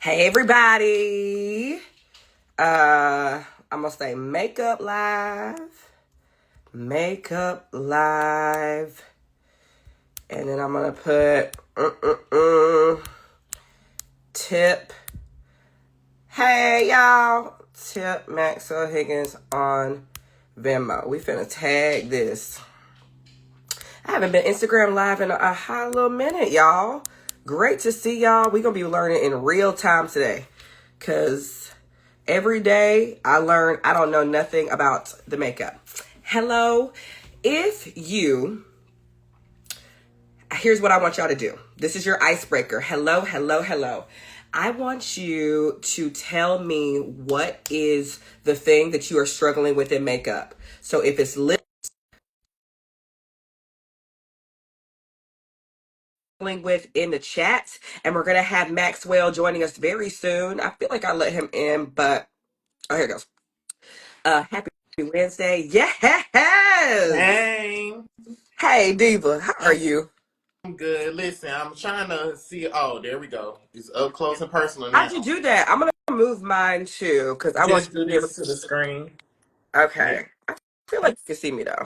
Hey everybody. I'm gonna say makeup live. Makeup live. And then I'm gonna put tip. Hey y'all. Tip Maxwell Higgins on Venmo. We finna tag this. I haven't been Instagram live in a hot little minute, y'all. Great to see y'all. We're gonna be learning in real time today. Cause every day I learn I don't know nothing about the makeup. Hello. Here's what I want y'all to do. This is your icebreaker. Hello, hello, hello. I want you to tell me what is the thing that you are struggling with in makeup. So if it's with in the chat, and we're gonna have Maxwell joining us very soon. I feel like I let him in, but oh, here it goes. Happy Wednesday. Yes. Hey, Hey Diva, how are I'm you? good. Listen, I'm trying to see. Oh, there we go. It's up close and personal How'd you now. do that? I'm gonna move mine too because I want Just you to do be able this to to. the screen. Yeah. Okay, I feel like you can see me though.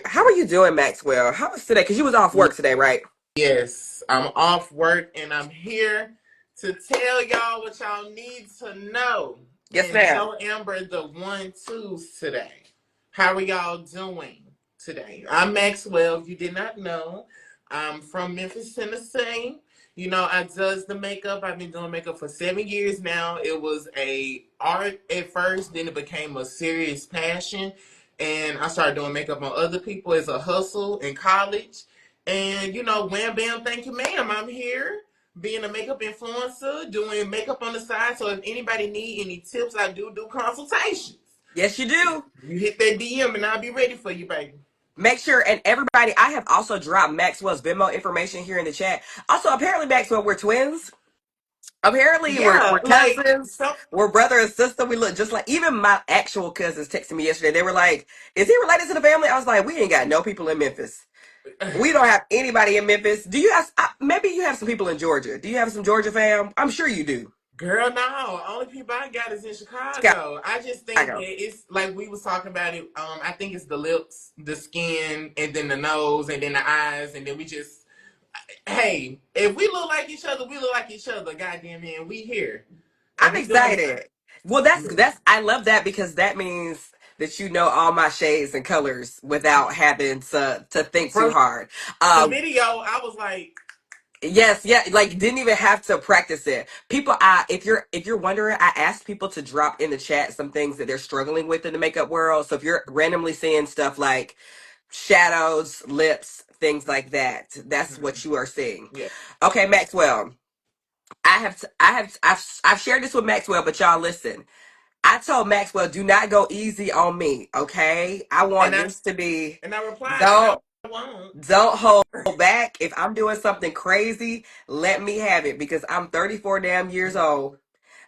How are you doing, Maxwell? How was today? Because you was off work today, right? Yes, I'm off work and I'm here to tell y'all what y'all need to know Yes, and ma'am. show Amber the 1-2s today. How are y'all doing today? I'm Maxwell. If you did not know, I'm from Memphis, Tennessee. You know, I does the makeup. I've been doing makeup for 7 years now. It was a art at first, then it became a serious passion. And I started doing makeup on other people as a hustle in college. And you know, wham bam, thank you, ma'am. I'm here being a makeup influencer, doing makeup on the side. So if anybody need any tips, I do consultations. Yes, you do. You hit that DM and I'll be ready for you, baby. Make sure, and everybody, I have also dropped Maxwell's Venmo information here in the chat. Also, apparently, Maxwell, we're twins. Apparently, we're Yeah, like cousins. so We're brother and sister. We look just like, even my actual cousins texted me yesterday. They were like, "Is he related to the family?" I was like, "We ain't got no people in Memphis. We don't have anybody in Memphis. Do you have, maybe you have some people in Georgia. Do you have some Georgia fam? I'm sure you do. girl, no. Only people I got is in Chicago. I just think Chicago. that it's like we was talking about it. I think it's the lips, the skin, and then the nose, and then the eyes, and then we just hey, if we look like each other, we look like each other. Goddamn man, we here and I'm we doing excited. Well, that's I love that because that means that you know all my shades and colors without having to think too from hard. the Uh, video. I was like, yes, yeah, like didn't even have to practice it. People, if you're wondering, I asked people to drop in the chat some things that they're struggling with in the makeup world. So if you're randomly seeing stuff like shadows, lips, things like that, that's what you are seeing. yeah, Okay, Maxwell. I've shared this with Maxwell, but y'all listen. I told Maxwell, do not go easy on me, okay? I and want I this to be and I replied, I don't won't. don't hold back. If I'm doing something crazy, let me have it because I'm 34 damn years old,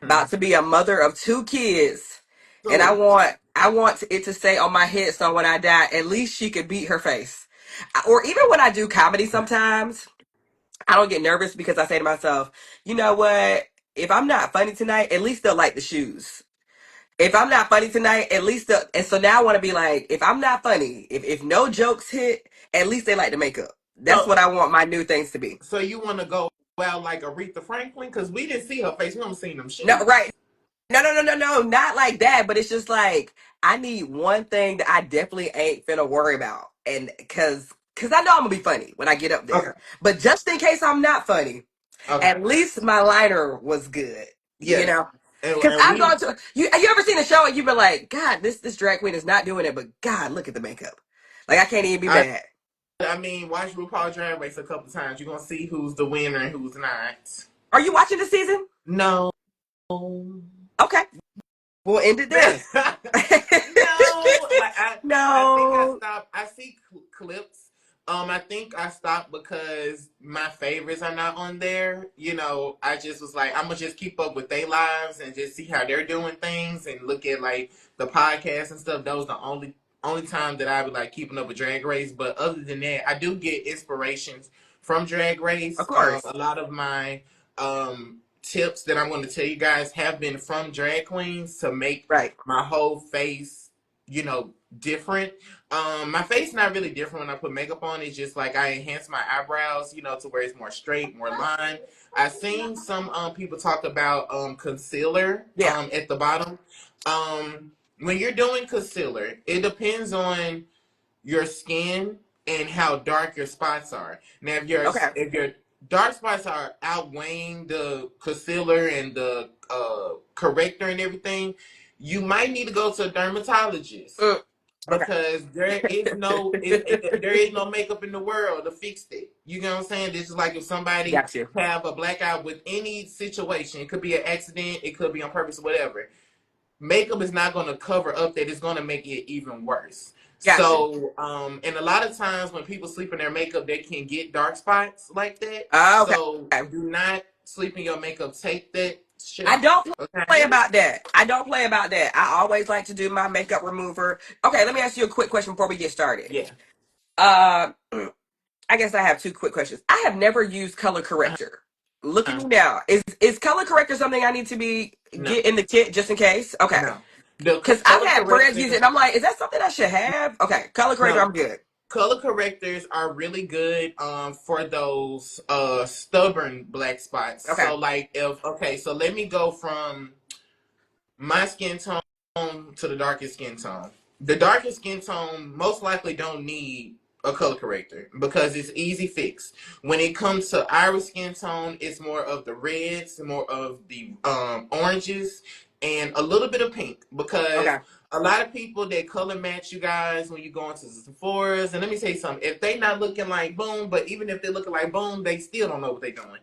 about to be a mother of two kids, and I So, want it to say on my headstone when I die, at least she could beat her face. Or even when I do comedy sometimes, I don't get nervous because I say to myself, you know what? If I'm not funny tonight, at least they'll like the shoes. If I'm not funny tonight, at least and so now I want to be like, if I'm not funny, if no jokes hit, at least they like the makeup. That's so, what I want my new things to be. so you want to go out like Aretha Franklin? Because we didn't see her face. We don't seen them No, shoes. right. No, not like that, but it's just like I need one thing that I definitely ain't finna worry about. And cause I know I'm gonna be funny when I get up Okay. there. But just in case I'm not funny, Okay. at least my liner was good. You Yes. know? Because And I've we. gone to you ever seen a show and you've been like, God, this drag queen is not doing it, but God, look at the makeup. Like I can't even be I. mad. I mean, watch RuPaul Drag Race a couple times. You're gonna see who's the winner and who's not. Are you watching this season? No. Okay. We'll end it No, there. like I think I No. stopped. I see clips. I think I stopped because my favorites are not on there. You know, I just was like, I'm gonna just keep up with their lives and just see how they're doing things and look at like the podcasts and stuff. Those are the only time that I would like keeping up with Drag Race. But other than that, I do get inspirations from Drag Of Race. course. A lot of my um tips that I'm going to tell you guys have been from drag queens to make Right. my whole face, you know, different. My face not really different when I put makeup on. It's just like I enhance my eyebrows, you know, to where it's more straight, more line. I've seen some people talk about concealer Yeah. at the bottom. When you're doing concealer, it depends on your skin and how dark your spots are. Now, Okay. if your dark spots are outweighing the concealer and the corrector and everything, you might need to go to a dermatologist Mm, okay. because there is no makeup in the world to fix it. You know what I'm saying? This is like if somebody Got you. have a black eye with any situation. It could be an accident. It could be on purpose. Whatever, makeup is not going to cover up that. It's going to make it even worse. Got you. So, and a lot of times when people sleep in their makeup, they can get dark spots like that. Okay. So do not sleep in your makeup. Take that shit I off. don't play Okay. about that. I don't play about that. I always like to do my makeup remover. Okay, let me ask you a quick question before we get started. Yeah. Uh, I guess I have two quick questions. I have never used color corrector. Look at Uh-huh. me now. Is color corrector something I need to be No. get in the kit just in case? Okay. No. The Because I've color had friends use it, corrector. and I'm like, is that something I should have? Okay, color corrector, No. I'm good. Color correctors are really good for those stubborn black spots. Okay. So like if okay, so let me go from my skin tone to the darkest skin tone. The darkest skin tone most likely don't need a color corrector because it's easy fix. When it comes to our skin tone, it's more of the reds, more of the oranges, and a little bit of pink because Okay. a lot of people that color match you guys when you go into Sephora's. And let me say something: if they not looking like boom, but even if they're looking like boom, they still don't know what they're doing.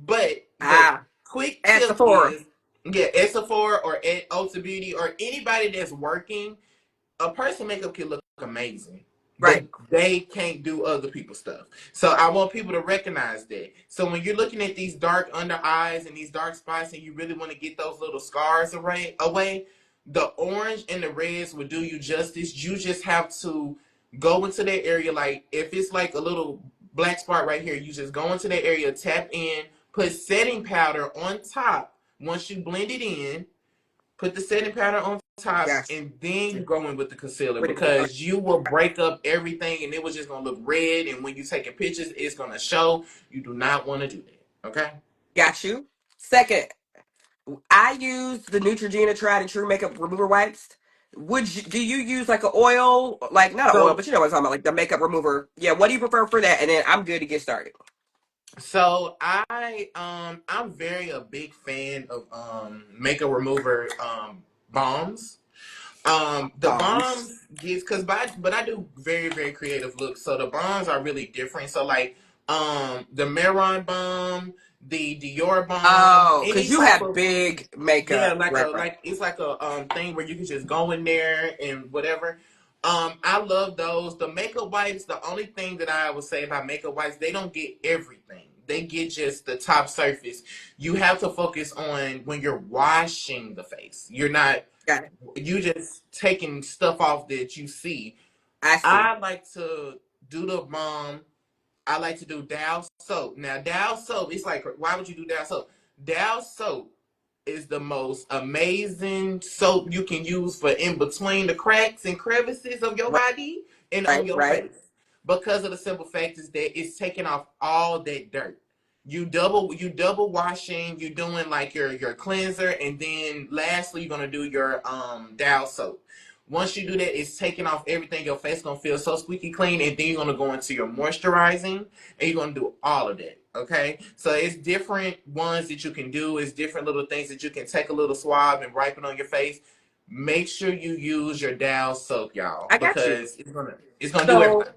But the Ah, quick at tip Sephora. is yeah, at Sephora or at Ulta Beauty or anybody that's working, a person makeup can look amazing, but Right. they can't do other people's stuff. So I want people to recognize that. So when you're looking at these dark under eyes and these dark spots and you really want to get those little scars away, the orange and the reds will do you justice. You just have to go into that area. Like if it's like a little black spot right here, you just go into that area, tap in, put setting powder on top. Once you blend it in, put the setting powder on top, Yes. and then you go in with the concealer With it. Okay. because you will break up everything and it was just gonna look red. And when you're taking pictures, it's gonna show. You do not want to do that. Okay. Got you. Second, I use the Neutrogena Tried and True Makeup Remover Wipes. Do you use like an oil, like not an oil, So but you know what I'm talking about, like the makeup remover? Yeah, what do you prefer for that? And then I'm good to get started. I'm very a big fan of makeup remover balms. The Bombs. bombs gives but I do very very creative looks, so the bombs are really different. So like the Meron bomb, the Dior bomb, Oh, because any you type have of big yeah, makeup. like Right, a right. like it's like a thing where you can just go in there and whatever. I love those. The makeup wipes, the only thing that I would say about makeup wipes, they don't get everything. They get just the top surface. You have to focus on when you're washing the face. You're not Got it. you just taking stuff off that you see. I see. I like to do the balm. I like to do Dow soap. Now Dow soap, it's like why would you do Dow soap? Dow soap is the most amazing soap you can use for in between the cracks and crevices of your Right, body and on right, your right. face. Because of the simple fact is that it's taking off all that dirt. You double washing, you doing like your cleanser, and then lastly you're gonna do your Dow soap. Once you do that, it's taking off everything. Your face gonna feel so squeaky clean, and then you're gonna go into your moisturizing, and you're gonna do all of that. Okay, so it's different ones that you can do. It's different little things that you can take a little swab and wipe it on your face. Make sure you use your Dow soap, y'all, I got you. because it's gonna do everything.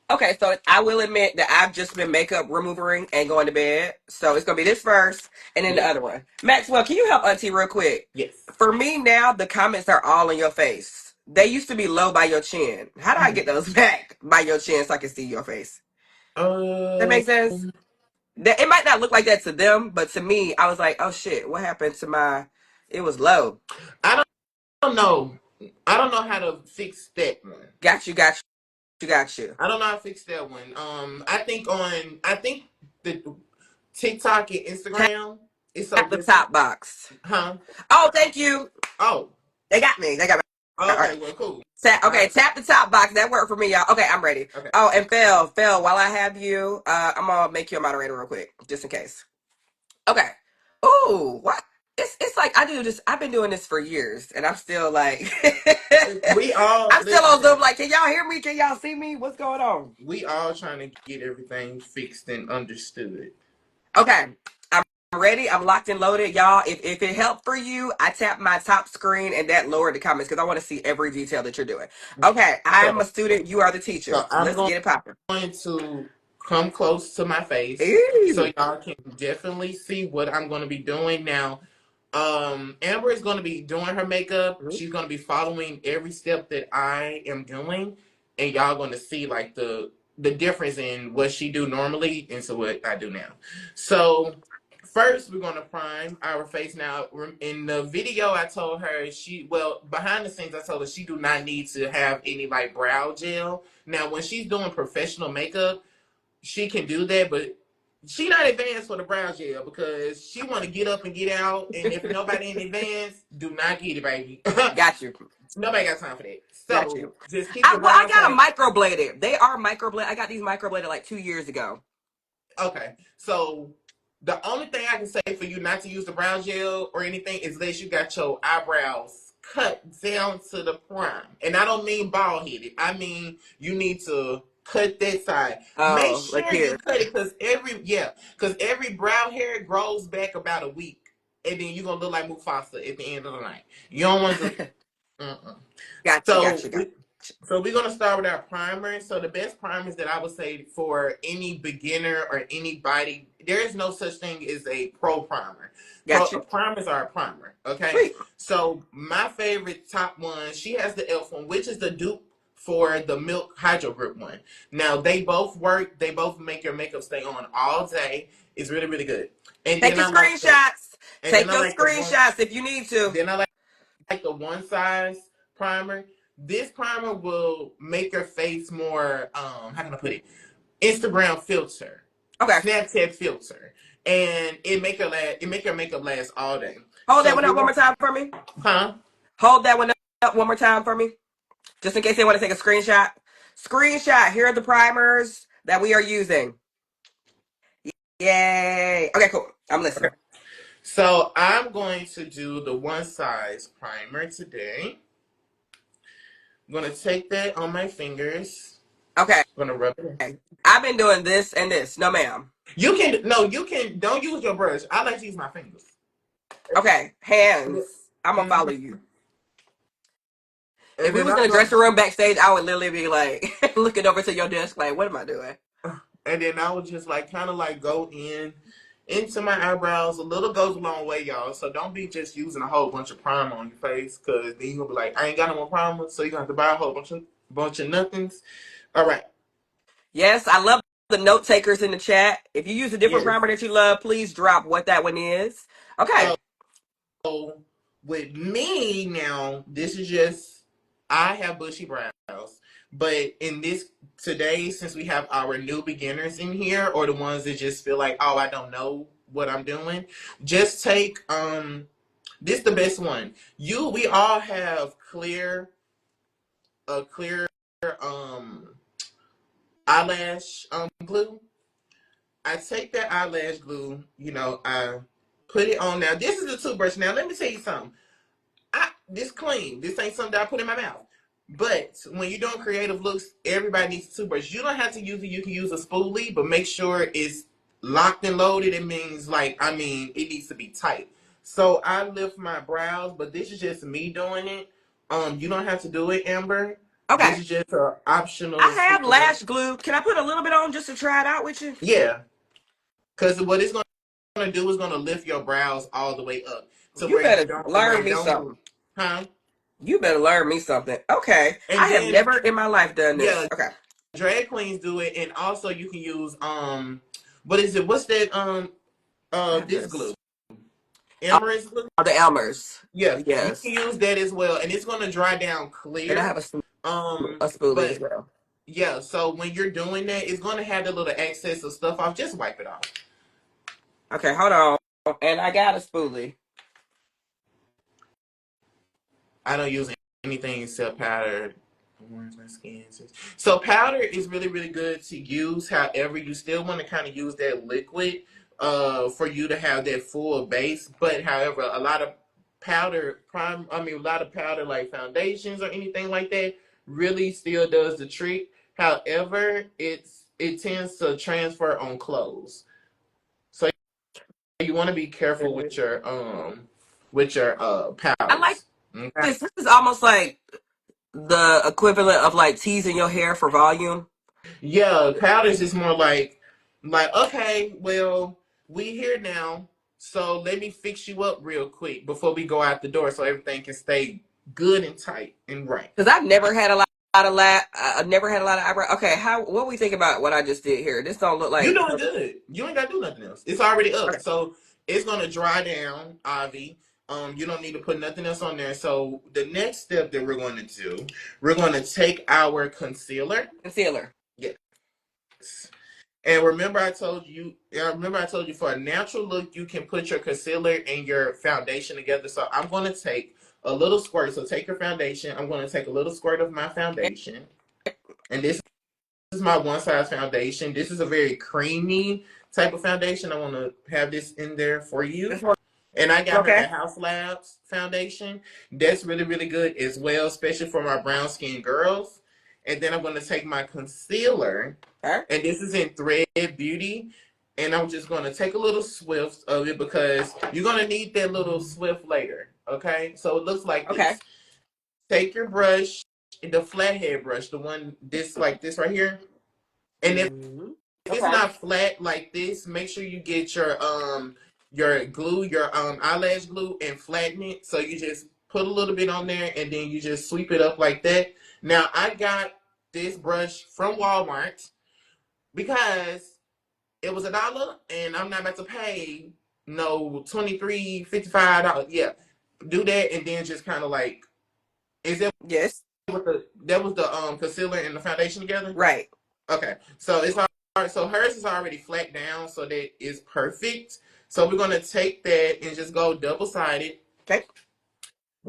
So, okay, so I will admit that I've just been makeup removering and going to bed. So it's gonna be this first and then the Yes, other one. Maxwell, can you help Auntie real quick? yes. For me now, the comments are all in your face. They used to be low by your chin. How do I Mhm. get those back by your chin so I can see your face? That Uh, makes sense? That it might not look like that to them, but to me, I was like, oh shit, what happened to my it was low. I don't know. I don't know how to fix that one. Got you, got you, got you. I don't know how to fix that one. I think the TikTok and Instagram It's so At the just, top box. huh? Oh, thank you. Oh, They got me. They got me. All right. okay, well, cool. Okay, tap the top box. That worked for me, y'all. Okay, I'm ready. Okay. Oh, and Phil, while I have you, I'm gonna make you a moderator real quick, just in case. Okay. Ooh, what? It's like I do this. I've been doing this for years, and I'm still like, We all I'm still on Zoom. listen. Like, can y'all hear me? Can y'all see me? What's going on? We all trying to get everything fixed and understood. Okay, I'm ready. I'm locked and loaded, y'all. If it helped for you, I tap my top screen and that lowered the comments because I want to see every detail that you're doing. Okay, I'm a So, student. You are the so teacher. I'm Let's going get it popping. to come close to my face so Ooh. y'all can definitely see what I'm going to be doing now. Amber is going to be doing her makeup. She's going to be following every step that I am doing, and y'all going to see like the difference in what she do normally into what I do now. So first, we're going to prime our face. Now, in the video, I told her behind the scenes, I told her she do not need to have any like brow gel. Now, when she's doing professional makeup, she can do that, but she not advanced for the brow gel because she want to get up and get out. And if nobody in advance, do not get it, baby. Got you. Nobody got time for that. Got So you. just keep your I brows got them tight. microbladed. They are microbladed. I got these microbladed like 2 years ago. Okay. So the only thing I can say for you not to use the brow gel or anything is unless you got your eyebrows cut down to the prime. And I don't mean bald headed. I mean you need to cut that side. Make Oh, like sure you here. cut it because every brow hair grows back about a week. And then you're gonna look like Mufasa at the end of the night. You don't want to mm-mm. Got you. Got So you. Got so we're gonna start with our primer. So the best primers that I would say for any beginner or anybody, there is no such thing as a pro primer. you. Got you. Primers are a primer. Okay. Sweet. So my favorite top one, she has the Elf one, which is the dupe for the Milk Hydro Grip one. Now they both work. They both make your makeup stay on all day. It's really really good. And Take then your I like the screenshots. and then Take I your like the one. screenshots if you need to. Then I like the one size primer. This primer will make your face more how can I put it? Instagram filter. Okay. Snapchat filter. And it make your makeup last all day. Hold that So one we're up one going more time for me. huh? Hold that one up one more time for me. Just in case they want to take a screenshot. Screenshot. Here are the primers that we are using. Yay. Okay, cool. I'm Okay. listening. So I'm going to do the one size primer today. I'm gonna take that on my fingers. Okay. I'm gonna rub it in. I've been doing this and this. No, ma'am. You can don't use your brush. I like to use my fingers. Okay. Hands. I'm going to follow Mhm. you. If And we then was in I'm a going dressing room backstage, I would literally be like looking over to your desk like, what am I doing? and then I would just like kind of like go into my eyebrows. A little goes a long way, y'all. So don't be just using a whole bunch of primer on your face, because then you're gonna be like, I ain't got no more primer, so you're gonna have to buy a whole bunch of nothings. All right. Yes, I love the note takers in the chat. If you use a different Yes. primer that you love, please drop what that one is. Okay. So with me now, this is just I have bushy brows, but in this today, since we have our new beginners in here, or the ones that just feel like, oh, I don't know what I'm doing, just take this the best one. We all have a clear um eyelash glue. I take that eyelash glue, I put it on. Now this is a toothbrush. Now let me tell you something. This clean. This ain't something that I put in my mouth. But when you're doing creative looks, everybody needs a toothbrush. You don't have to use it. You can use a spoolie, but make sure it's locked and loaded. It means it needs to be tight. So I lift my brows, but this is just me doing it. You don't have to do it, Amber. This Okay. is just an optional I have situation. lash glue. Can I put a little bit on just to try it out with you? Yeah, because what it's gonna do is gonna lift your brows all the way up to You where you better don't to where learn it me don't move. something. Huh? You better learn me something. Okay. And I have then never in my life done yeah, this. Okay. drag queens do it, and also you can use what is it? What's that I have this glue? this. Oh, Emerald's glue. the Elmers. Yeah, you can Yes. use that as well, and it's gonna dry down And I clear. have a spoolie as But well. yeah, so when you're doing that, it's gonna have the little excess of stuff off. Just wipe it off. Okay, hold on. and I got a spoolie. I don't use anything except powder. My skin. So powder is really, really good to use. However, you still want to kind of use that liquid for you to have that full base. But however, a lot of a lot of powder like foundations or anything like that really still does the trick. However, it tends to transfer on clothes. So you want to be careful with your I like powders. Okay? this. This is almost like the equivalent of like teasing your hair for volume. Yeah, powders is more like okay, well, we here now, so let me fix you up real quick before we go out the door, so everything can stay good and tight and right. Because I've never had a lot of I've never had a lot of eyebrow. Okay, what we think about what I just did here? This don't look You like doing good. You ain't gotta do nothing else. It's already up, okay, so it's gonna dry down, Avi. You don't need to put nothing else on there. So the next step that we're going to do, we're going to take our concealer. concealer. Yes. And remember, I told you. Remember, I told you for a natural look, you can put your concealer and your foundation together. So I'm going to take a little squirt. So take your foundation. I'm going to take a little squirt of my foundation, and this is my one size foundation. This is a very creamy type of foundation. I want to have this in there for you. This one, And I got her the okay. House Labs foundation. That's really, really good as well, especially for my brown skin girls. And then I'm going to take my concealer, Huh? and this is in Thread Beauty. And I'm just going to take a little swift of it because you're going to need that little swift later. Okay? So it looks like Okay. this. Take your brush, the flathead brush, the one this like this right here. And if Mhm. it's Okay. not flat like this, make sure you get your glue, your eyelash glue, and flatten it. So you just put a little bit on there, and then you just sweep it up like that. Now I got this brush from Walmart because it was $1, and I'm not about to pay no $23.55. Yeah, do that, and then just kind of like, is that Yes. what that was the concealer and the foundation together? Right. Okay, so it's all right. So hers is already flat down, so that is perfect. So we're gonna take that and just go double sided. Okay.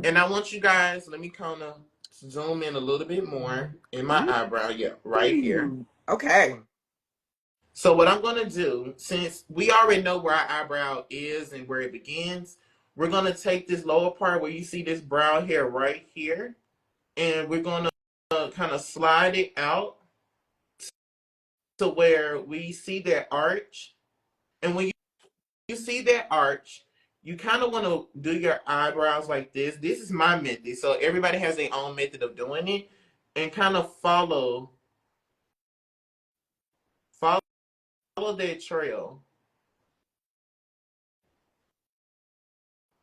And I want you guys, let me kind of zoom in a little bit more in my Ooh. eyebrow. Yeah, right here. Okay. So what I'm gonna do, since we already know where our eyebrow is and where it begins, we're gonna take this lower part where you see this brow hair right here, and we're gonna kind of slide it out to where we see that arch. And when you see that arch, you kind of want to do your eyebrows like this. This is my method. So everybody has their own method of doing it, and kind of follow that trail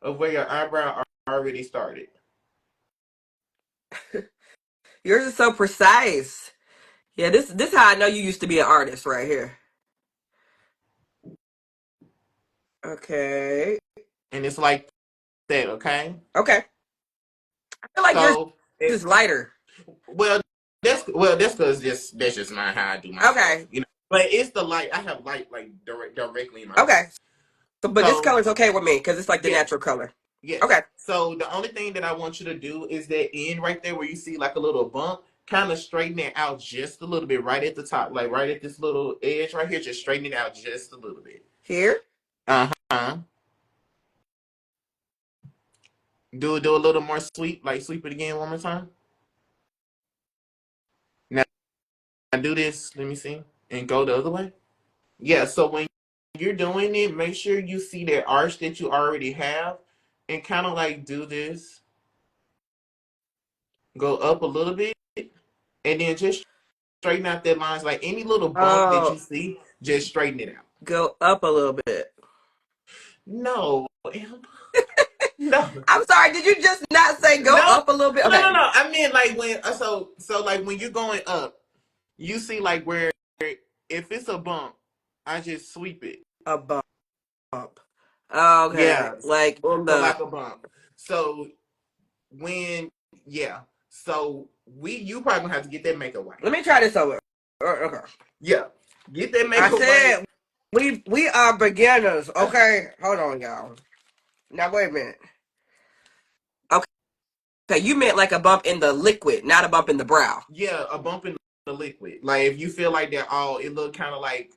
of where your eyebrow already started. Yours is so precise. Yeah, this how I know you used to be an artist right here. Okay. And it's like that, okay? Okay. I feel like yours So it is lighter. well that's because that's just not how I do my stuff, Okay. you know. But it's the light. I have light like directly in my Okay. face. So, but this So color's okay with me because it's like the yeah. natural color. Yes. Okay. So the only thing that I want you to do is that end right there where you see like a little bump, kind of straighten it out just a little bit right at the top, like right at this little edge right here. Just straighten it out just a little bit. Here. Uh-huh. Do a little more sweep, like sweep it again one more time. Now do this. Let me see, and go the other way. Yeah. So when you're doing it, make sure you see that arch that you already have, and kind of like do this. Go up a little bit, and then just straighten out that lines. Like any little bump that Oh, you see, just straighten it out. go up a little bit. No, no, I'm sorry. Did you just not say go no, up a little bit? no, no, Okay. no. I mean, like when so like when you're going up, you see like where if it's a bump, I just sweep it. A bump. Okay. Yeah, Like on so the. like a bump. So when yeah, so you probably gonna have to get that makeup Let wipe. me try this over. Okay. Yeah, get that I makeup said wipe. We are beginners, okay? Hold on, y'all. Now wait a minute. Okay, you meant like a bump in the liquid, not a bump in the brow. Yeah, a bump in the liquid. Like if you feel like they're all, it look kind of like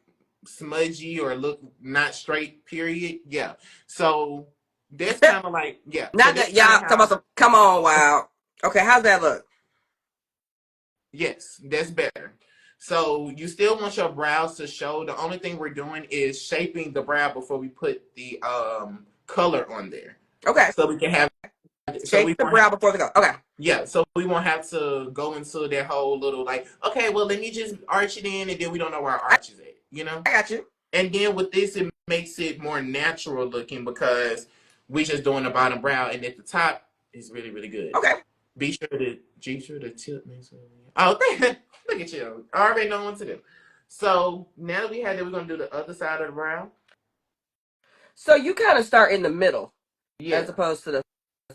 smudgy or look not straight. Period. Yeah. So that's kind of like yeah. So Not that's that kind of y'all talking about how. some. Come on, wow. Okay, how's that look? Yes, that's better. So you still want your brows to show. The only thing we're doing is shaping the brow before we put the color on there. Okay, So we can have. So shape we the won't have. brow before the go. Okay, Yeah, so we won't have to go into that whole little like, okay, well, let me just arch it in, and then we don't know where our I, arch is at, you know? I got you. And then with this, it makes it more natural looking because we just doing the bottom brow, and at the top is really, really good. Okay, Be sure to tip next one. Oh, look at you. I already know what to do. So now that we had that, we're going to do the other side of the brow. so you kind of start in the middle as Yeah. opposed to the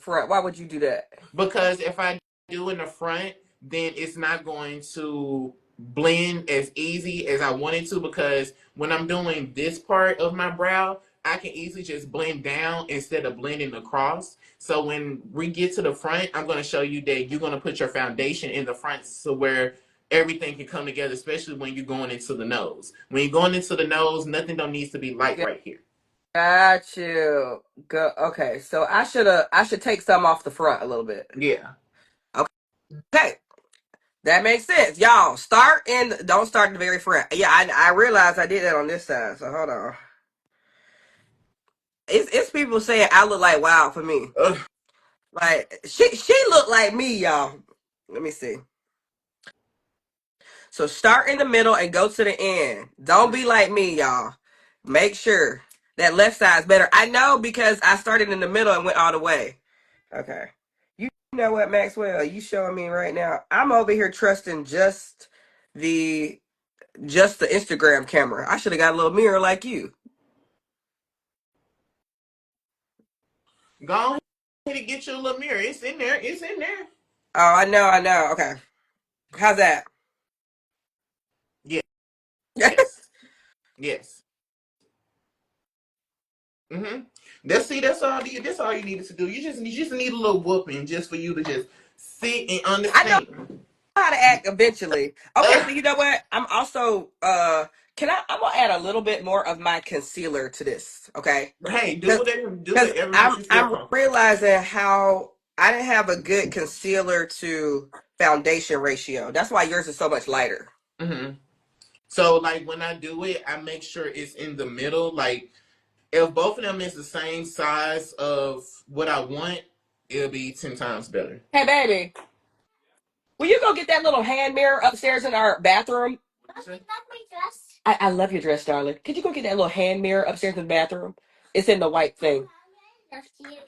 front. Why would you do that? Because if I do in the front, then it's not going to blend as easy as I want it to. Because when I'm doing this part of my brow, I can easily just blend down instead of blending across. So when we get to the front, I'm going to show you that you're going to put your foundation in the front so where everything can come together, especially when you're going into the nose. When you're going into the nose, nothing don't needs to be light right here. Got you. Go. Okay, so I should take some off the front a little bit. Yeah. Okay, that makes sense. Y'all start in. Don't start in the very front. Yeah, I realized I did that on this side. So hold on. It's people saying I look like Wow for me. Ugh. Like she looked like me, y'all. Let me see. So start in the middle and go to the end. Don't be like me, y'all. Make sure that left side's better. I know because I started in the middle and went all the way. Okay. You know what, Maxwell? You showing me right now. I'm over here trusting the just the Instagram camera. I should have got a little mirror like you. Go ahead and get you a little mirror. It's in there. It's in there. Oh, I know, I know. Okay. How's that? Yes. Yes. Mm-hmm. That's all you needed to do. You just need a little whooping just for you to just sit and I know understand. how to act eventually. Okay, Uh, so you know what? I'm also I'm gonna add a little bit more of my concealer to this, okay? hey, do Because whatever makes I'm you feel I'm comfortable. realizing how I didn't have a good concealer to foundation ratio. That's why yours is so much lighter. Mm-hmm. So like when I do it, I make sure it's in the middle. Like if both of them is the same size of what I want, it'll be 10 times better. Hey baby, will you go get that little hand mirror upstairs in our bathroom? I love your dress, darling. Could you go get that little hand mirror upstairs in the bathroom? It's in the white thing.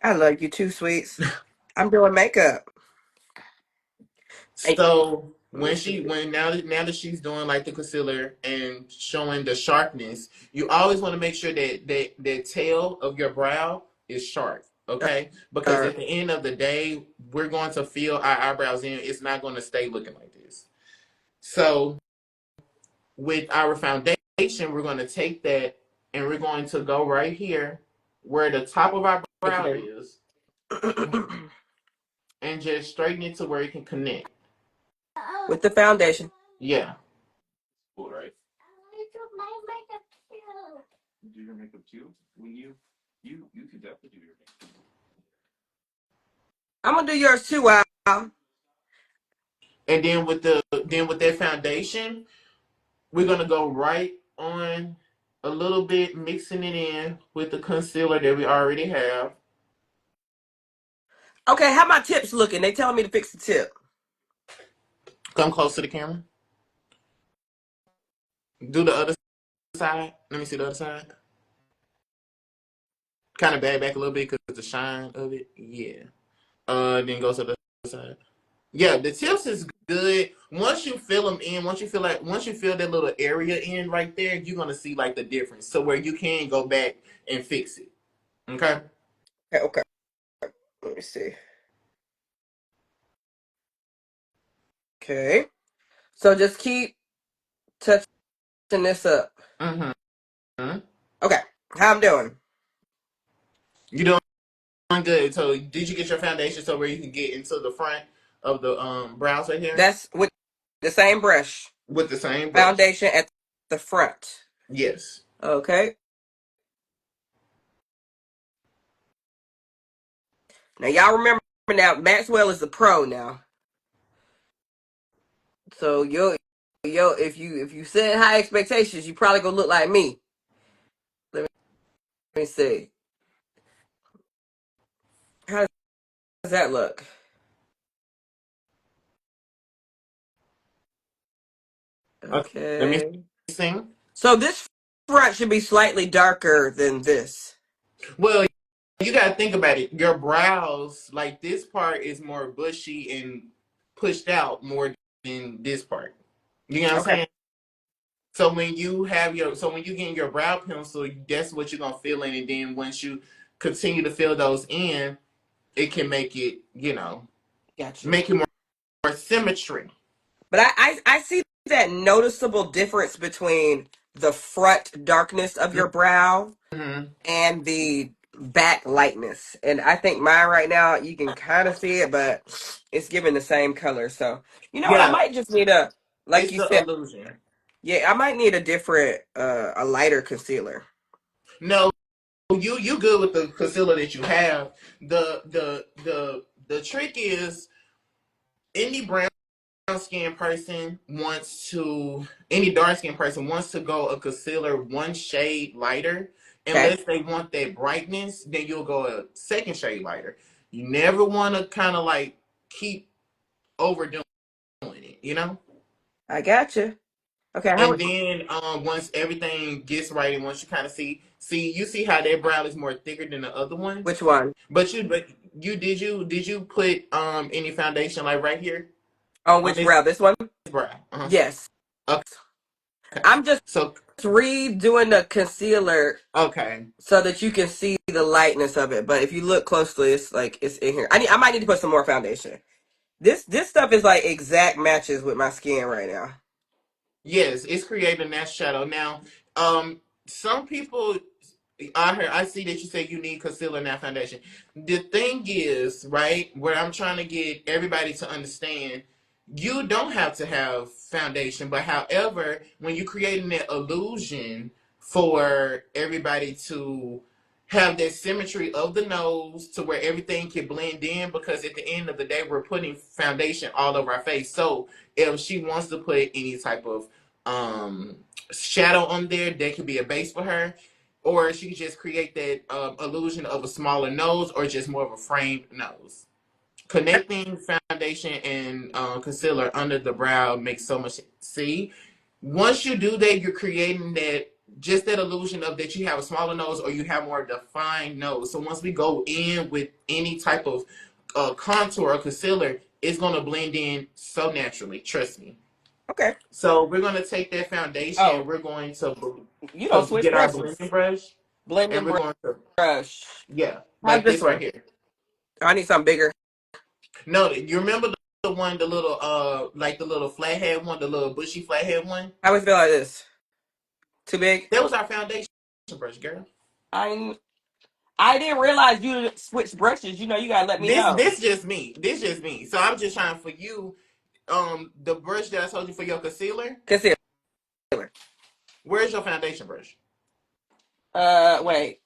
I love you too, sweets. I'm doing makeup. Hey, So let me when see. now that she's doing like the concealer and showing the sharpness, you always want to make sure that tail of your brow is sharp. Okay, because Uh, at the end of the day, we're going to fill our eyebrows in. It's not going to stay looking like this. So with our foundation, we're going to take that and we're going to go right here where the top of our thank you, brow baby. is and just straighten it to where it can connect. With the foundation. Yeah. I'm gonna do yours too, Wow. And then with that foundation, we're gonna go right on a little bit, mixing it in with the concealer that we already have. Okay, how my tips looking? They telling me to fix the tip. Come close to the camera. Do the other side. Let me see the other side. Kind of back a little bit because the shine of it. Yeah. Then go to the other side. Yeah, the tips is good. Once you fill them in, once you fill that little area in right there, you're gonna see like the difference. So where you can go back and fix it. Okay. Okay, okay. Let me see. Okay. So just keep touching this up. Mm-hmm. How I'm doing? You doing good. So did you get your foundation so where you can get into the front of the brows right here That's with the same brush. with the same brush? Foundation at the front. Yes. Okay. Now y'all remember now Maxwell is the pro now. So yo if you set high expectations, you probably gonna look like me. Let me see. How does that look? Okay. Let me Okay. sing. So this front should be slightly darker than this. Well, you got to think about it. Your brows, like this part, is more bushy and pushed out more than this part. You know what I'm Okay. saying? So when you get your brow pencil, that's what you're gonna fill in, and then once you continue to fill those in, it can make it, Gotcha. make it more symmetry. But I see that noticeable difference between the front darkness of your brow Mm-hmm. and the back lightness. And I think mine right now, you can kind of see it, but it's giving the same color. So, you know what? I Yeah, might just need a, like it's you the said, illusion. yeah, I might need a different, a lighter concealer. No, you good with the concealer that you have. The trick is any brown skin person wants to any dark skin person wants to go a concealer one shade lighter. Okay. Unless they want that brightness, then you'll go a second shade lighter. You never want to kind of like keep overdoing it, you know? I got you. Okay. And then once everything gets right and once you kind of see how that brow is more thicker than the other one. Which one? But you put any foundation like right here On on which this brow? This one? brow? Uh-huh. Yes. Okay. I'm just So redoing the concealer okay. so that you can see the lightness of it. But if you look closely, it's like it's in here. I might need to put some more foundation. This stuff is like exact matches with my skin right now. Yes, it's creating that shadow. Now, some people I see that you say you need concealer now foundation. The thing is, right, where I'm trying to get everybody to understand, you don't have to have foundation, but however, when you're creating that illusion for everybody to have that symmetry of the nose to where everything can blend in, because at the end of the day we're putting foundation all over our face. So if she wants to put any type of um shadow on there, that could be a base for her, or she could just create that illusion of a smaller nose or just more of a framed nose. Connecting foundation and concealer under the brow makes so much. See, once you do that, you're creating that illusion of that you have a smaller nose or you have more defined nose. So once we go in with any type of contour or concealer, it's gonna blend in so naturally. Trust me. Okay. So we're gonna take that foundation and Oh, we're going to you don't switch get our brushes. blending brush and Blending we're going to brush. yeah, How's like this this right one? here. I need something bigger. No, you remember the one, the little like the little flathead one, the little bushy flathead one? How we feel like this? Too big? That was our foundation brush, girl. I I didn't realize you switched brushes. You know, you gotta let me This know. this just me. This just me. So I'm just trying for you. The brush that I told you for your concealer. Concealer. Where's your foundation brush? Wait.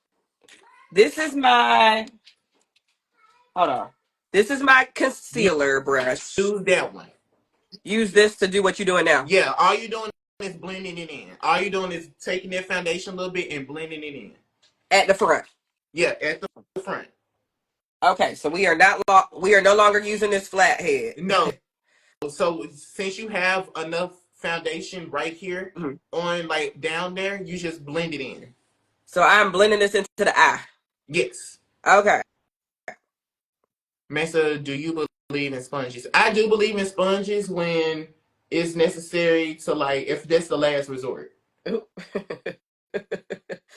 This is my. Hold on. This is my concealer brush. Use that one. Use this to do what you're doing now. Yeah, all you're doing is blending it in. All you're doing is taking that foundation a little bit and blending it in. At the front. Yeah, at the front. Okay, so we are no longer using this flat head. No, so since you have enough foundation right here Mhm. on like down there, you just blend it in. So I'm blending this into the eye. Yes. Okay. Mesa, do you believe in sponges? I do believe in sponges when it's necessary to, like, if that's the last resort.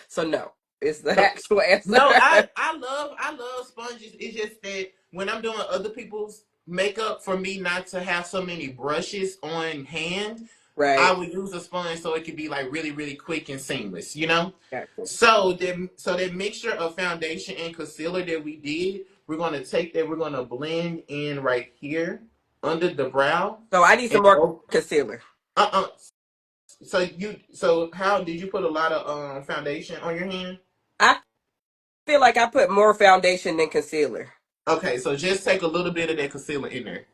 So no, it's the So actual answer. no, I love sponges. It's just that when I'm doing other people's makeup, for me not to have so many brushes on hand, I Right. would use a sponge so it could be like really, really quick and seamless, you know? Gotcha. So that mixture of foundation and concealer that we did, we're gonna take that, we're gonna blend in right here under the brow. So I need And some more oh, concealer. uh-uh. So how did you put a lot of foundation on your hand? I feel like I put more foundation than concealer. Okay, so just take a little bit of that concealer in there.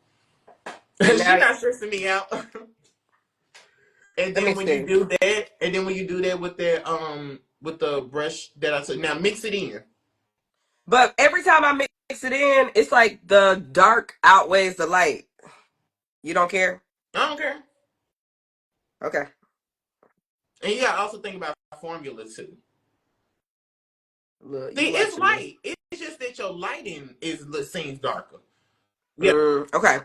And She now not stressing me out. And let me then when you see. do that, with the brush that I took, now mix it in. But every time I mix it in, it's like the dark outweighs the light. You don't care? I don't care. Okay. And you gotta also think about formula too. Look, See, you it's watching me. light. It's just that your lighting seems darker. Yeah, Okay.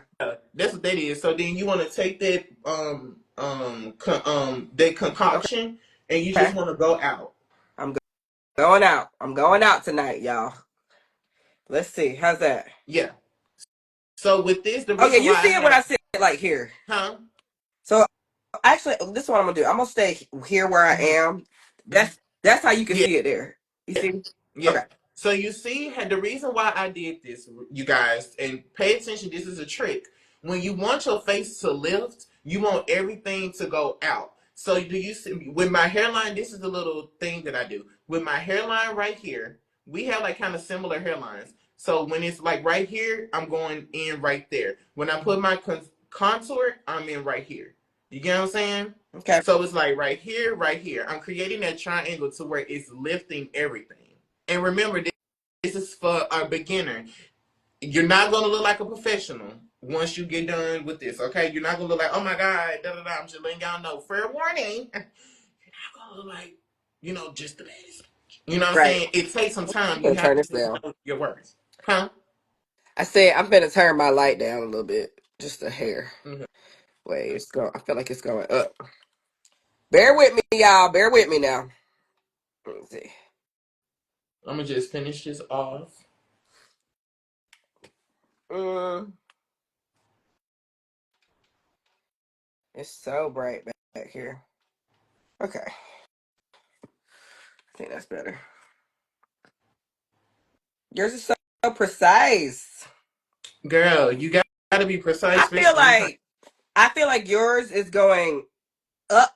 that's what that is. So then you want to take that that Okay. concoction, and you just want to go out. I'm going out. I'm going out tonight, y'all. Let's see. How's that? Yeah. So with this, the Oh yeah, reason you why I see it when have, I sit like here. huh? So actually, this is what I'm gonna do. I'm gonna stay here where I Hmm. am. That's how you can Yeah. see it there. You Yeah. see? Yeah. Okay. So you see, the reason why I did this, you guys, and pay attention. This is a trick. When you want your face to lift, you want everything to go out. So do you see with my hairline? This is the little thing that I do with my hairline right here. We have like kind of similar hairlines. So when it's like right here, I'm going in right there. When I put my contour, I'm in right here. You get what I'm saying? Okay. So it's like right here, right here. I'm creating that triangle to where it's lifting everything. And remember, this is for a beginner. You're not going to look like a professional once you get done with this, okay? You're not going to look like, oh my God, da da da. I'm just letting y'all know. Fair warning. You're not going to look like, just the baddest. You know what I'm Right. saying? It takes some I'm time. You gonna have turn to this just down. know your worth. Huh? I said I'm gonna turn my light down a little bit. Just a hair. Mm-hmm. Wait, it's going. I feel like it's going up. Bear with me, y'all. Bear with me now. Let's see. I'm going to just finish this off. Mm, it's so bright back here. Okay, I think that's better. Yours is so precise. Girl, you got to be precise, I feel especially when you're trying. like I feel like yours is going up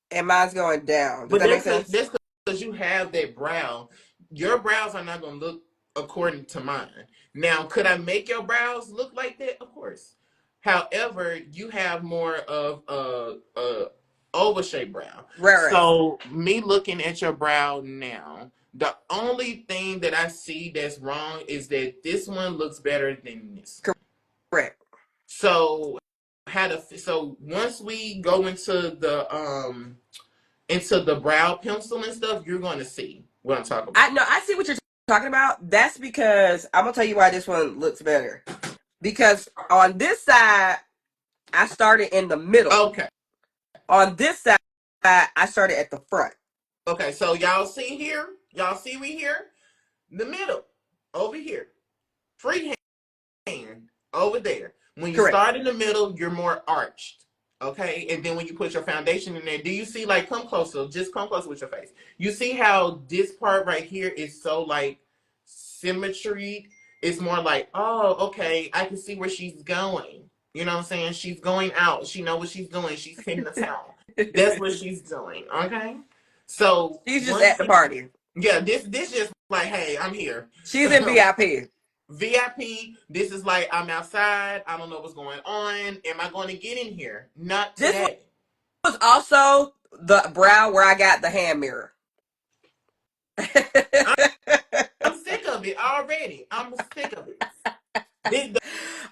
and mine's going down. Does But that make sense? that's because you have that brow. Your brows are not going to look according to mine. Now, could I make your brows look like that? Of course. However, you have more of a oval shaped brow. Right, right. So, me looking at your brow now, the only thing that I see that's wrong is that this one looks better than this one. Correct. So, so once we go into the brow pencil and stuff, you're going to see what I'm talking I about. know. I see what you're talking about. That's because I'm gonna tell you why this one looks better. Because on this side, I started in the middle. Okay. On this side, I started at the front. Okay. So y'all see here? Y'all see we here? The middle. Over here. Freehand over there. When you Correct. start in the middle, you're more arched. Okay. And then when you put your foundation in there, do you see, like, come closer? Just come closer with your face. You see how this part right here is so like symmetry? It's more like, oh, okay, I can see where she's going. You know what I'm saying? She's going out. She know what she's doing. She's hitting the towel. That's what she's doing. Okay. So She's just once at the party. yeah, this just like, hey, I'm here. She's in VIP. VIP, this is like I'm outside. I don't know what's going on. Am I going to get in here? Not This today. was also the brow where I got the hand mirror. I'm, I'm sick of it already. I'm sick of it. The,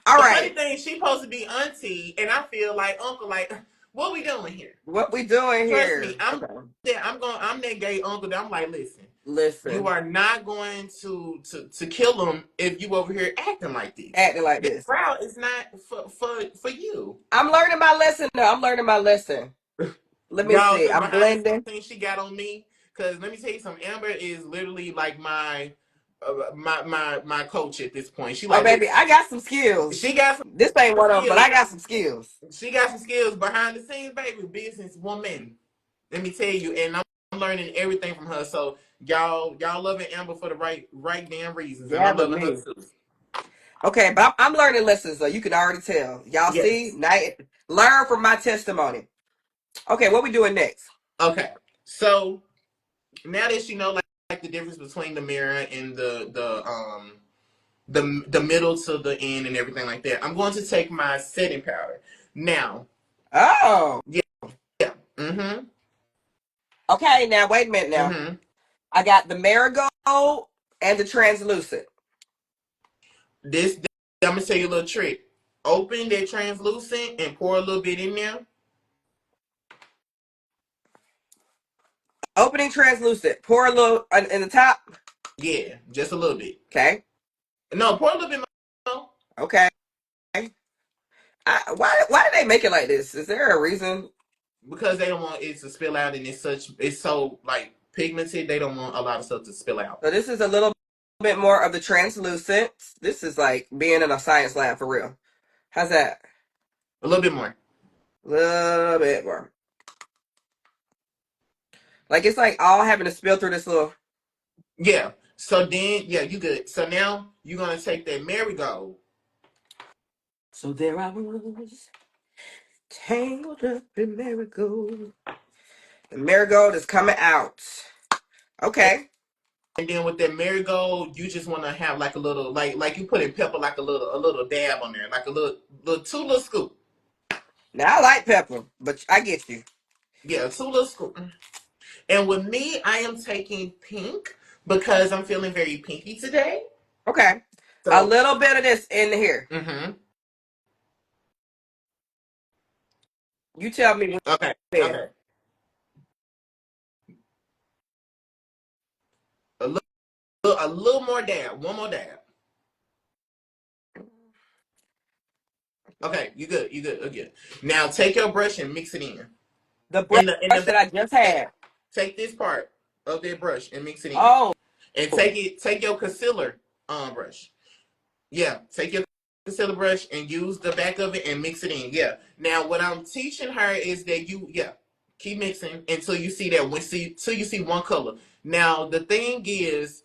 All the funny right. thing, she supposed to be auntie, and I feel like uncle. Like, what we doing here? What we doing Trust me, here? Okay. I'm that gay uncle that I'm like, listen, you Listen. are not going to kill him if you over here acting like this. Acting like This this. crowd is not for you. I'm learning my lesson though. I'm learning my lesson. Let me Y'all, see. the I'm behind the blending. scenes she got on me, because let me tell you something. Amber is literally like my my coach at this point. She Oh, like, look, baby, I got some skills. she got some This ain't one of them, but skills. I got some skills. She got some skills behind the scenes, baby. Business woman. Let me tell you, and I'm learning everything from her. So y'all loving Amber for the right damn reasons, and Yeah, I'm but loving her me. too. Okay, but I'm learning lessons, though. You can already tell. Y'all see? Yes. Learn from my testimony. Okay, what we doing next? Okay. So now that you know like the difference between the mirror and the middle to the end and everything like that, I'm going to take my setting powder. Now, Oh. yeah, yeah. Mm-hmm. Okay, now wait a minute now. Mm-hmm. I got the marigold and the translucent. This I'm gonna tell you a little trick. Open that translucent and pour a little bit in there. Opening translucent. Pour a little in the top. Yeah, just a little bit. Okay. No, pour a little bit more. Okay. Why did they make it like this? Is there a reason? Because they don't want it to spill out, and it's so like pigmented. They don't want a lot of stuff to spill out. So this is a little bit more of the translucent. This is like being in a science lab for real. How's that? A little bit more. A little bit more. Like it's like all having to spill through this little. Yeah. So then, yeah, you good. So now you're gonna take that marigold. So there I was, tangled up in marigold. The marigold is coming out. Okay. And then with that marigold, you just want to have like a little, like you put in pepper, like a little dab on there, like a little two little scoop. Now I like pepper, but I get you. Yeah, two little scoop. And with me, I am taking pink because I'm feeling very pinky today. Okay. A So, little bit of this in here. mm-hmm. You tell me when Okay, there. okay. A little more dab, one more dab. Okay, you good, okay. Now take your brush and mix it in. The In the brush that I just had. take this part of that brush and mix it in. Oh. And take your concealer brush. Yeah, take your concealer brush and use the back of it and mix it in. Yeah. Now what I'm teaching her is that keep mixing until you see till you see one color. Now the thing is,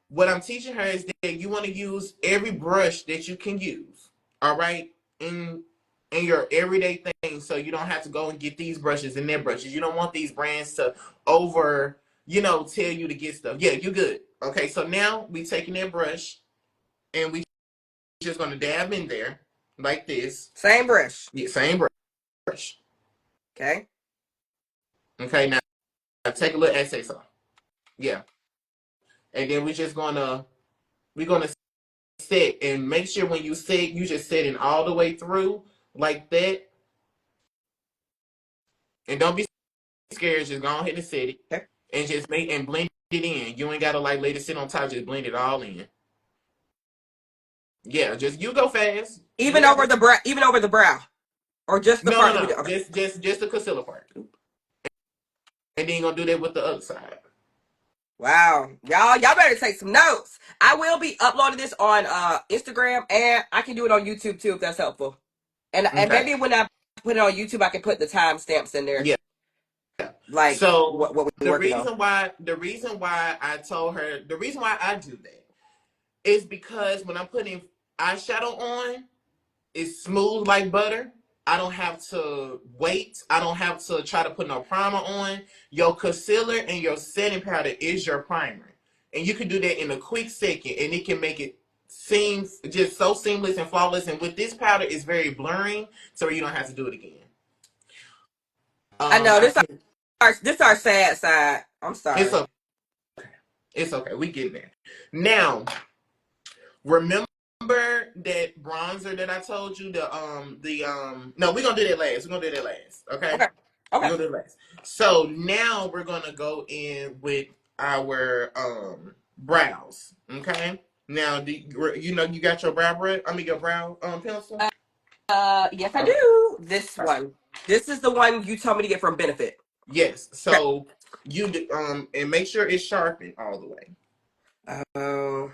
what I'm teaching her is that you want to use every brush that you can use. All right, in your everyday thing, so you don't have to go and get these brushes and their brushes. You don't want these brands to tell you to get stuff. Yeah, you good. Okay, so now we taking that brush and we just gonna dab in there like this. Same brush. Yeah, same brush. Okay. Okay, now take a little excess off. Yeah, and then we're gonna set and make sure when you set, you just set it all the way through like that, and don't be scared. Just go ahead and set it Okay. and just make and blend it in. You ain't gotta like let it sit on top. Just blend it all in. Yeah, just you go fast. Even Yeah. over the brow, or just the No, part no, that we no. do. Okay. Just the concealer part, and then you're gonna do that with the other side. Wow, y'all better take some notes. I will be uploading this on Instagram, and I can do it on YouTube too if that's helpful. And Okay. maybe when I put it on YouTube, I can put the timestamps in there, Yeah. like So what we're the working on. reason why I told her the reason why I do that is because when I'm putting eyeshadow on, it's smooth like butter. I don't have to wait. I don't have to try to put no primer on. Your concealer and your setting powder is your primer. And you can do that in a quick second and it can make it seem just so seamless and flawless. And with this powder, it's very blurring, so you don't have to do it again. I know I this can. our sad side. I'm It's sorry. okay. It's okay. We get there. Now, remember that bronzer that I told you? No, we're gonna do that last. We're gonna do that last. Okay? Okay. We're Okay. gonna do that last. So now we're gonna go in with our brows. Okay? Now you got your brow brush, your brow pencil? Yes, I Okay. do. This one. This is the one you told me to get from Benefit. Yes. Okay. So and make sure it's sharpened all the way. Oh,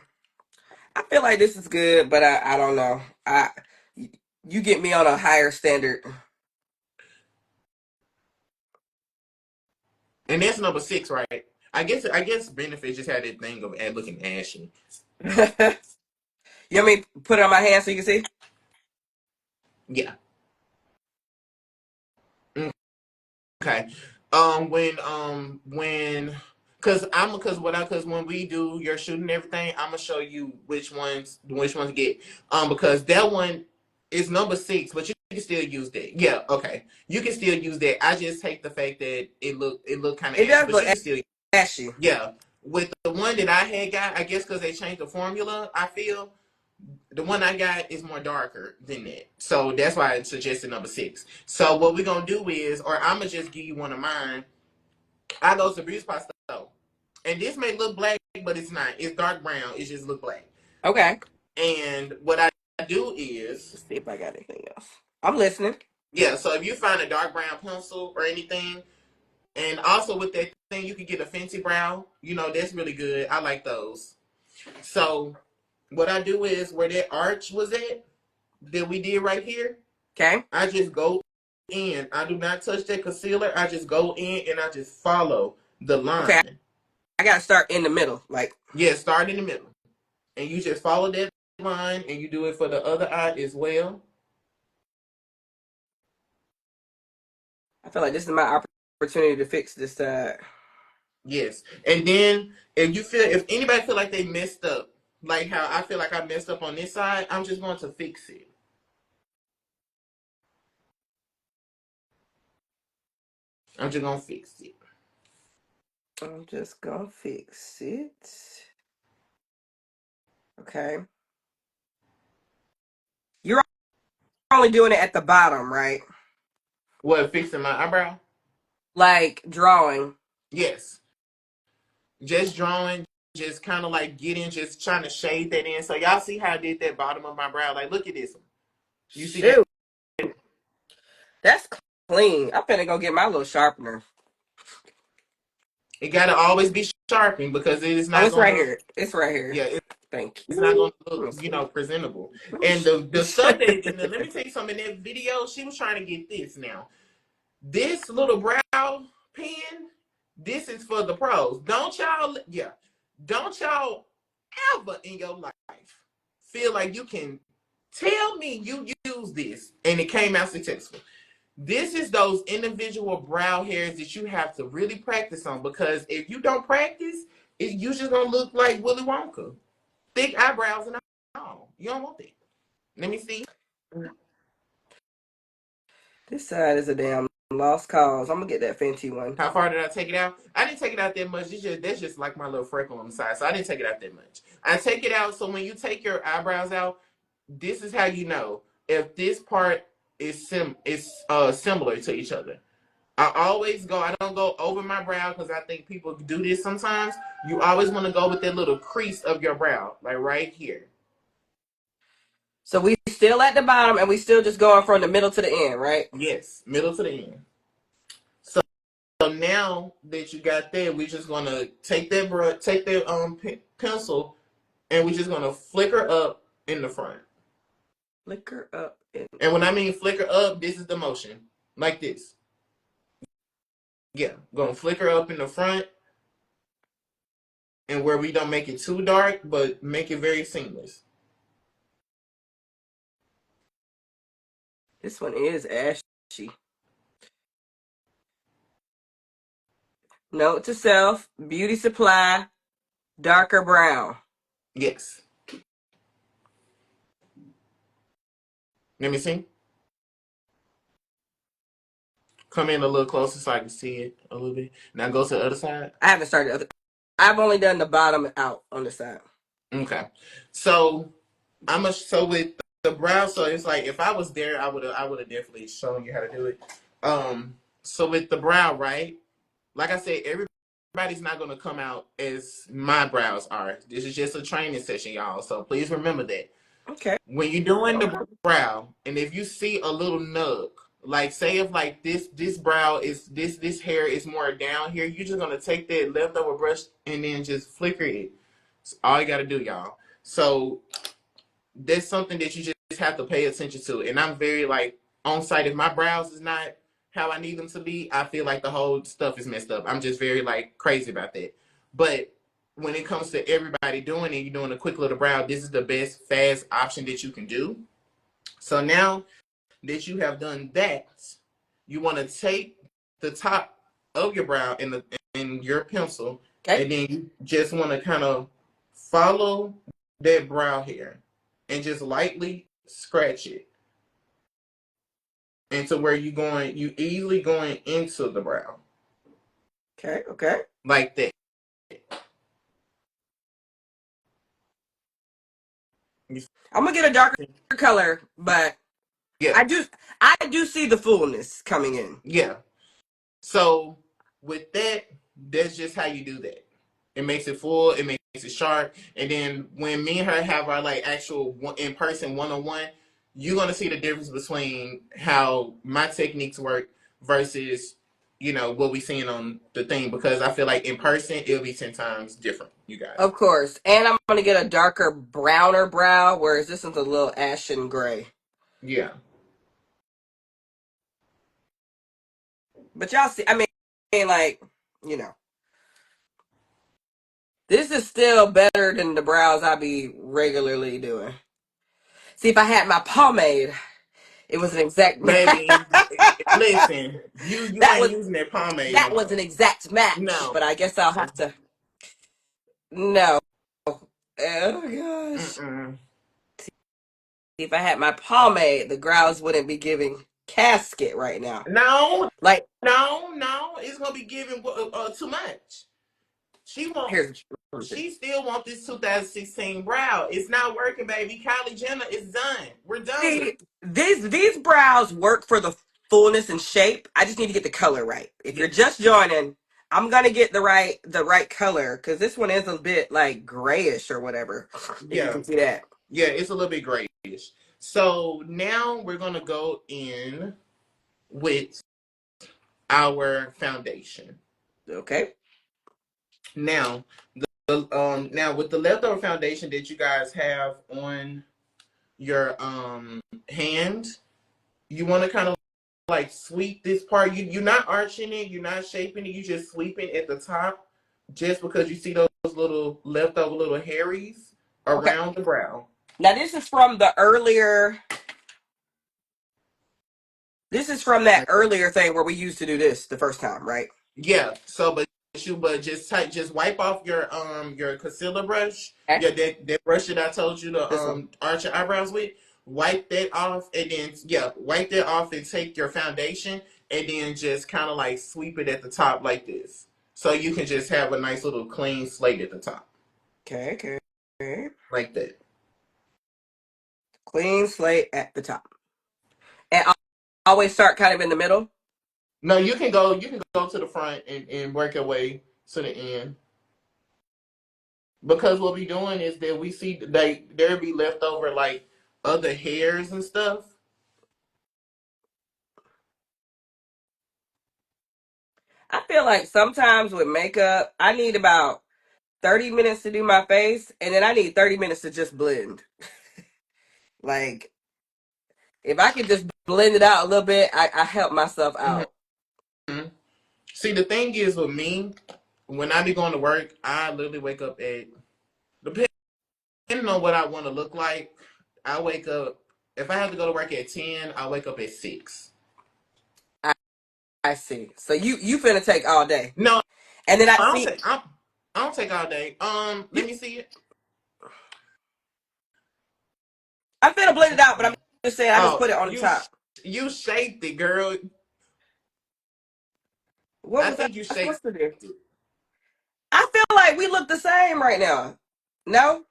I feel like this is good, but I don't know. You get me on a higher standard. And that's number 6, right? I guess benefits just had that thing of looking ashy. You want me to put it on my hand so you can see? Yeah. Okay. Because when we do your shooting and everything, I'm gonna show you which ones to get. Because that one is number 6, but you can still use that. Yeah, okay. You can still use that. I just hate the fact that it look kind of It ashy, does but look you can still. ashy. Yeah. With the one that I had got, I guess because they changed the formula, I feel the one I got is more darker than that. So that's why I suggested number 6. So what we're gonna do is, or I'm gonna just give you one of mine. I go to Beauty Spot Store, and this may look black, but it's not. It's dark brown. It just look black. Okay. And what I do is, Let's see if I got anything else. I'm listening. yeah. So if you find a dark brown pencil or anything, and also with that thing, you can get a fancy brow. That's really good. I like those. So what I do is, where that arch was at, that we did right here, Okay. I just go in. I do not touch that concealer. I just go in and I just follow the Okay. line. I gotta start in the middle. Like, Yeah, start in the middle. And you just follow that line and you do it for the other eye as well. I feel like this is my opportunity to fix this side. Yes. And then if anybody feel like they messed up, like how I feel like I messed up on this side, I'm just going to fix it. I'm just going to fix it. I'm just gonna fix it. Okay. You're only doing it at the bottom, right? What, fixing my eyebrow? Like drawing. Yes. Just drawing, just kind of like just trying to shade that in. So y'all see how I did that bottom of my brow? Like, look at this one. You see that? Shoot. That's clean. I'm finna go get my little sharpener. It got to always be sharpened because it is Oh, not it's going right to, here. It's right here. yeah, Thank it's not going you. to look, Let me see. presentable. Let me And the stuff that, and let me see. tell you something, in that video, she was trying to get this now. This little brow pen, this is for the pros. Don't y'all ever in your life feel like you can tell me you use this and it came out successful. This is those individual brow hairs that you have to really practice on, because if you don't practice, you just gonna look like Willy Wonka. Thick eyebrows and all. You don't want that. Let me see. This side is a damn lost cause. I'm gonna get that Fenty one. How far did I take it out? I didn't take it out that much. That's just like my little freckle on the side. So I didn't take it out that much. I take it out so when you take your eyebrows out, this is how you know if this part is similar to each other. I don't go over my brow because I think people do this sometimes. You always want to go with that little crease of your brow, like right here. So we still at the bottom and we still just going from the middle to the end, right? Yes, middle to the end. So now that you got that, we're just gonna take that pencil, and we're just gonna flicker up in the front. Flicker up and And when I mean flicker up, this is the motion, like this. Yeah, gonna flicker up in the front, and where we don't make it too dark, but make it very seamless. this one is ashy. Note to self, beauty supply, darker brown. Yes. Let me see. Come in a little closer so I can see it a little bit. Now go to the other side. I haven't started I've only done the bottom out on the side. Okay. So with the brow, so it's like if I was there, I would have definitely shown you how to do it. So with the brow, right? Like I said, everybody's not gonna come out as my brows are. This is just a training session, y'all. So please remember that. Okay. When you're doing the Okay. brow, and if you see a little nug, like say if like this brow is this hair is more down here, you're just gonna take that leftover brush and then just flicker it It's all you got to do, y'all. So that's something that you just have to pay attention to. And I'm very like on site. If my brows is not how I need them to be, I feel like the whole stuff is messed up. I'm just very like crazy about that. But when it comes to everybody doing it, you're doing a quick little brow, this is the best fast option that you can do. So now that you have done that, you want to take the top of your brow in your pencil, Okay. and then you just want to kind of follow that brow hair and just lightly scratch it into where you easily going into the brow. Okay. Okay. Like that. I'm gonna get a darker color, but Yeah. I do see the fullness coming in. Yeah. So with that, that's just how you do that. It makes it full, it makes it sharp, and then when me and her have our like actual in person one on one, you're gonna see the difference between how my techniques work versus what we seeing on the thing, because I feel like in person it'll be 10 times different, you guys. Of course. And I'm gonna get a darker browner brow, whereas this one's a little ashen gray. Yeah. But y'all see, I mean, like, you know, this is still better than the brows I be regularly doing. See, if I had my pomade, it was an exact Baby, listen, you that ain't was using that pomade no that was more. an exact match. No. But I guess I'll have to. No. Oh gosh. Mm-mm. If I had my pomade, the brows wouldn't be giving casket right now. No, Like, no, it's gonna be giving too much. She want, here's she still want this 2016 brow. It's not working, baby. Kylie Jenner is done. We're done. see, these brows work for the fullness and shape. I just need to get the color right. If Yeah, you're just joining, I'm gonna get the right color because this one is a bit like grayish or whatever. If you yeah, can see that. yeah. It's a little bit grayish. So now we're gonna go in with our foundation. Okay. Now, now with the leftover foundation that you guys have on your hand, you want to kind of like sweep this part. You're not arching it, you're not shaping it, you just sweeping at the top, just because you see those little leftover little hairies Okay. around the brow. Now this is from the earlier. This is from that earlier thing where we used to do this the first time, right? Yeah. So, but just wipe off your concealer brush. Okay. Yeah, that brush that I told you to This one. arch your eyebrows with. Wipe that off, and then wipe that off and take your foundation, and then just kind of like sweep it at the top like this, so you can just have a nice little clean slate at the top Okay. Okay. like that. Clean slate at the top, and I'll always start kind of in the middle. No, you can go to the front and work your way to the end. Because what we doing is that we see there be leftover like other hairs and stuff. I feel like sometimes with makeup, I need about 30 minutes to do my face, and then I need 30 minutes to just blend. Like, if I could just blend it out a little bit, I help myself out. Mm-hmm. See, the thing is with me, when I be going to work, I literally wake up at, depending on what I want to look like, I wake up, if I have to go to work at 10, I wake up at 6. I, I see. So you finna take all day. No, And then I I don't see take, I don't take all day. you. Let me see it. I'm finna blend it out, but I'm just saying I just Oh, put it on the top. you shaped it, girl. What I was I think you shaped supposed to do? it. I feel like we look the same right now. No?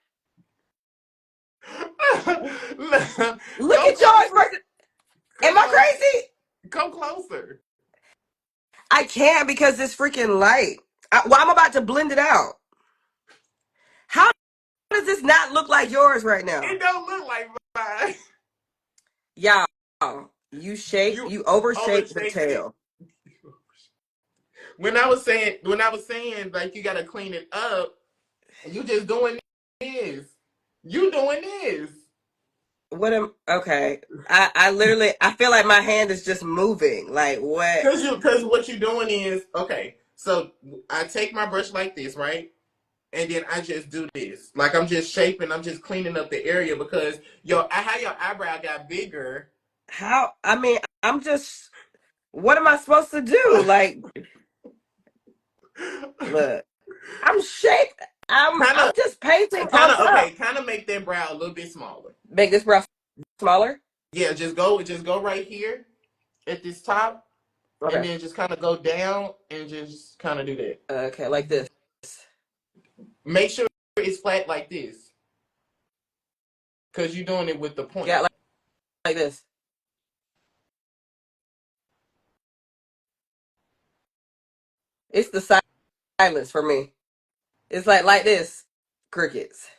Look Go at yours closer. versus. Come Am I closer. crazy? Come closer. I can't because it's freaking light. Well, I'm about to blend it out. How does this not look like yours right now? It don't look like mine. Y'all, You you overshaped the overshaped it. tail. When I was saying like you gotta clean it up, you just doing this. You doing this. Okay. I literally, I feel like my hand is just moving. Like, what? Cause what you're doing is, okay, so I take my brush like this, right? And then I just do this. Like I'm just shaping, I'm just cleaning up the area because how your eyebrow got bigger. How? I mean, I'm just, what am I supposed to do? Like, look, I'm shaping. kind I'm of just painting kind on of okay, top. kind of make that brow a little bit smaller. Make this brush smaller. Yeah, just go right here at this top, and Okay. then just kind of go down and just kind of do that. Okay, like this. Make sure it's flat like this, cause you're doing it with the point. Yeah, like this. It's the silence for me. It's like this. Crickets.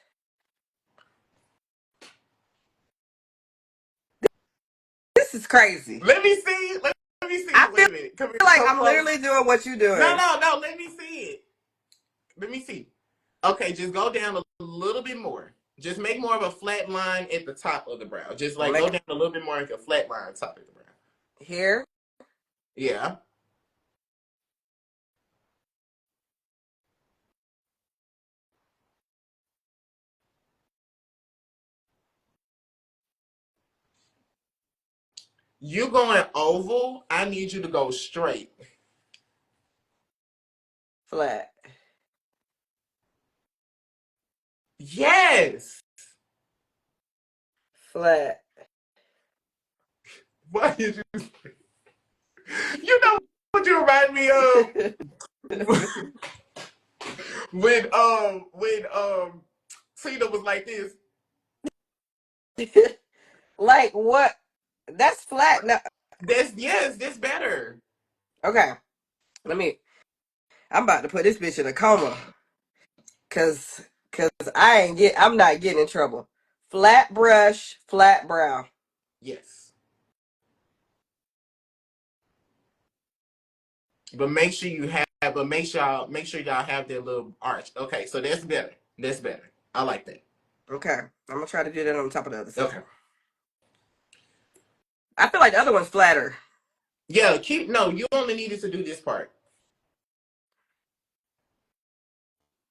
This is crazy. Let me see. Let me see. I Wait feel a minute. Come here. like Come I'm close. literally doing what you're No, doing. no, no. Let me see it. Let me see. Okay, just go down a little bit more. Just make more of a flat line at the top of the brow. Just like go Make down a little bit more like a flat line top of the brow. here. Yeah. You going oval, I need you to go straight. Flat. Yes. Flat. Why did you You know what you remind me of? when Tina was like this. Like what? That's flat. No. That's better. Okay. Let me. I'm about to put this bitch in a coma. Cause I'm not getting in trouble. Flat brush, flat brow. Yes. But make sure y'all have that little arch. Okay, so that's better. That's better. I like that. Okay. I'm gonna try to do that on top of the other Okay. side. I feel like the other one's flatter. Yeah, no, you only needed to do this part.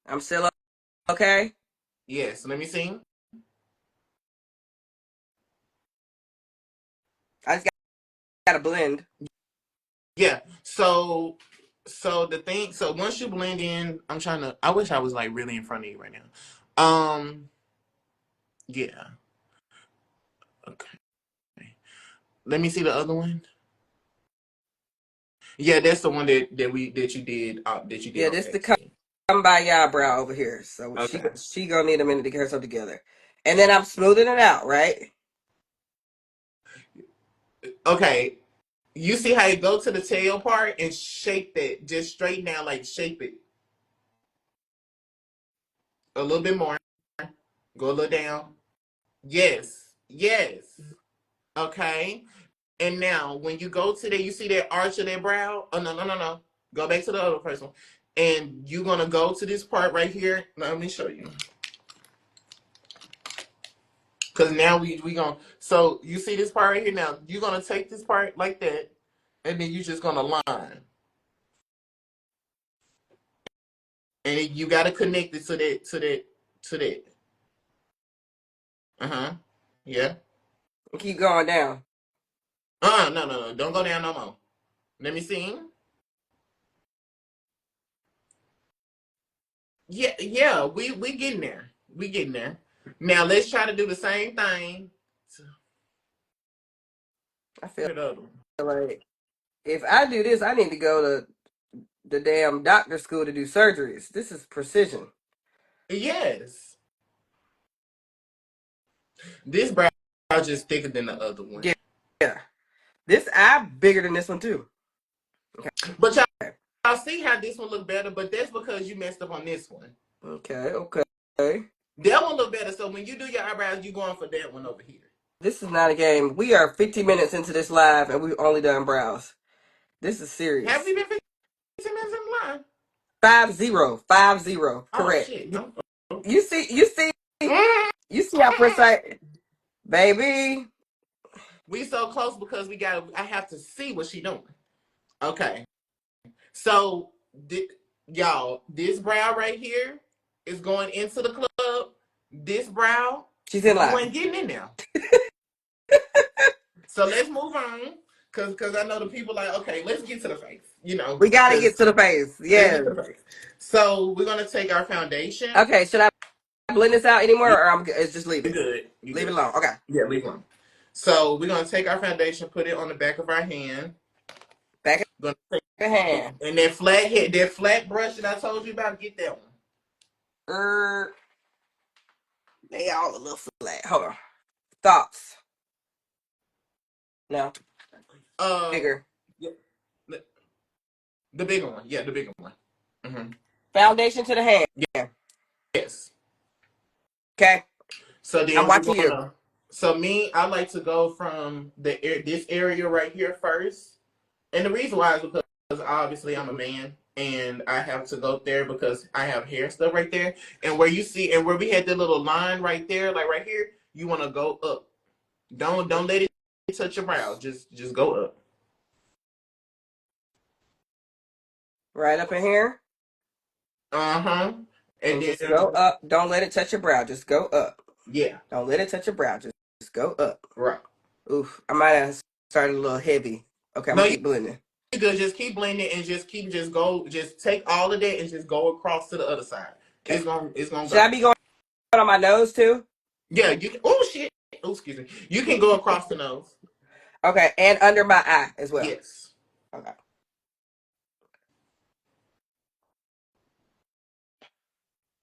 I'm still okay. Yes, let me see. I just gotta blend. Yeah. So once you blend in, I wish I was like really in front of you right now. Yeah. Okay. Let me see the other one. Yeah, that's the one that you did Yeah, on this the accident. come by y'all brow over here. So Okay. she gonna need a minute to get herself together. And then I'm smoothing it out, right? Okay. You see how you go to the tail part and shape that, just straighten out, like shape it a little bit more. Go a little down. Yes. Yes. Okay. And now when you go to there, you see that arch of that brow? Oh no, no, no, no. Go back to the other person. And you're gonna go to this part right here. Let me show you. Cause now we gonna so you see this part right here now, you're gonna take this part like that, and then you're just gonna line. And you gotta connect it to that. Uh-huh. Yeah. Keep going down. No, no, no. Don't go down no more. Let me see. Yeah, yeah, we getting there. We getting there. Now let's try to do the same thing. I feel To the other one. like if I do this, I need to go to the damn doctor school to do surgeries. This is precision. Yes. This brow is just thicker than the other one. Yeah. Yeah. This eye bigger than this one too. Okay. But y'all see how this one look better, but that's because you messed up on this one. Okay. Okay. That one look better. So when you do your eyebrows, you going for that one over here. This is not a game. We are 50 minutes into this live and we've only done brows. This is Have serious. we been 15 minutes in line? 5-0. 5-0. Oh Correct. shit. You see You see how precise, baby. We so close because I have to see what she doing. Okay. So, y'all, this brow right here is going into the club. This brow, She's in you line. ain't getting in there. So let's move on, cause I know the people like, okay, let's get to the face. We gotta get Cause to the face. let's get to Yes. the face. So we're gonna take our foundation. Okay. Should I blend this out anymore, You or it's just leave it? good. You Leave it good. alone. Okay. Yeah, leave it alone. So we're gonna take our foundation, put it on the back of our hand. Back of Gonna take the hand. and that flat head, that flat brush that I told you about, get that one. They all a little flat. Hold on. Thoughts? No. Uh, Bigger. yeah, the bigger one. Yeah, the bigger one. Mm-hmm. Foundation to the hand. Yes. Okay. So I'm then we're watching you. gonna. So me, I like to go from this area right here first, and the reason why is because obviously I'm a man and I have to go there because I have hair stuff right there, and where you see and where we had the little line right there, like right here, you want to go up. Don't let it touch your brow. Just go up. Right up in here. Uh-huh. And And just then go up. Don't let it touch your brow. Just go up. yeah, Don't let it touch your brow. Just go up. right. Oof. I might have started a little heavy. Okay, I'm No, gonna you keep blending. good. Just keep blending and just take all of that and just go across to the other side. Okay. It's gonna Should I go. be going on my nose too? Yeah, you can. Oh shit. Oh, excuse me. You can go across the nose. Okay, and under my eye as well. Yes. Okay.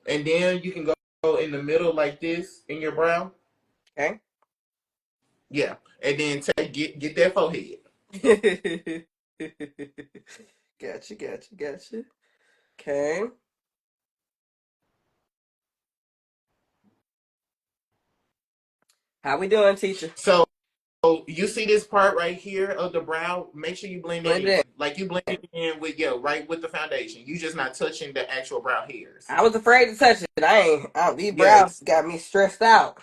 And then you can go in the middle like this in your brow. Okay. Yeah. And then get that forehead. Gotcha. Okay. How we doing, teacher? So you see this part right here of the brow. Make sure you blend that Blend in. it Like you blend it in with right with the foundation. You just not touching the actual brow hairs. in. I was afraid to touch it. These Yeah. brows got me stressed out.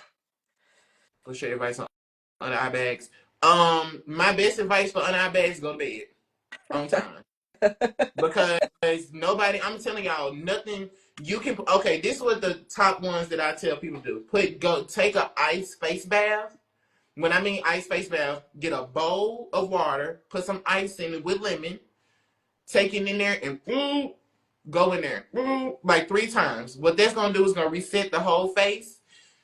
For sure, advice on eye bags. My best advice for eye bags: go to bed on time. Because nobody, I'm telling y'all, nothing you can. Okay, this is what the top ones that I tell people to do. Take a ice face bath. When I mean ice face bath, get a bowl of water, put some ice in it with lemon, take it in there and go in there like 3 times. What that's gonna do is gonna reset the whole face.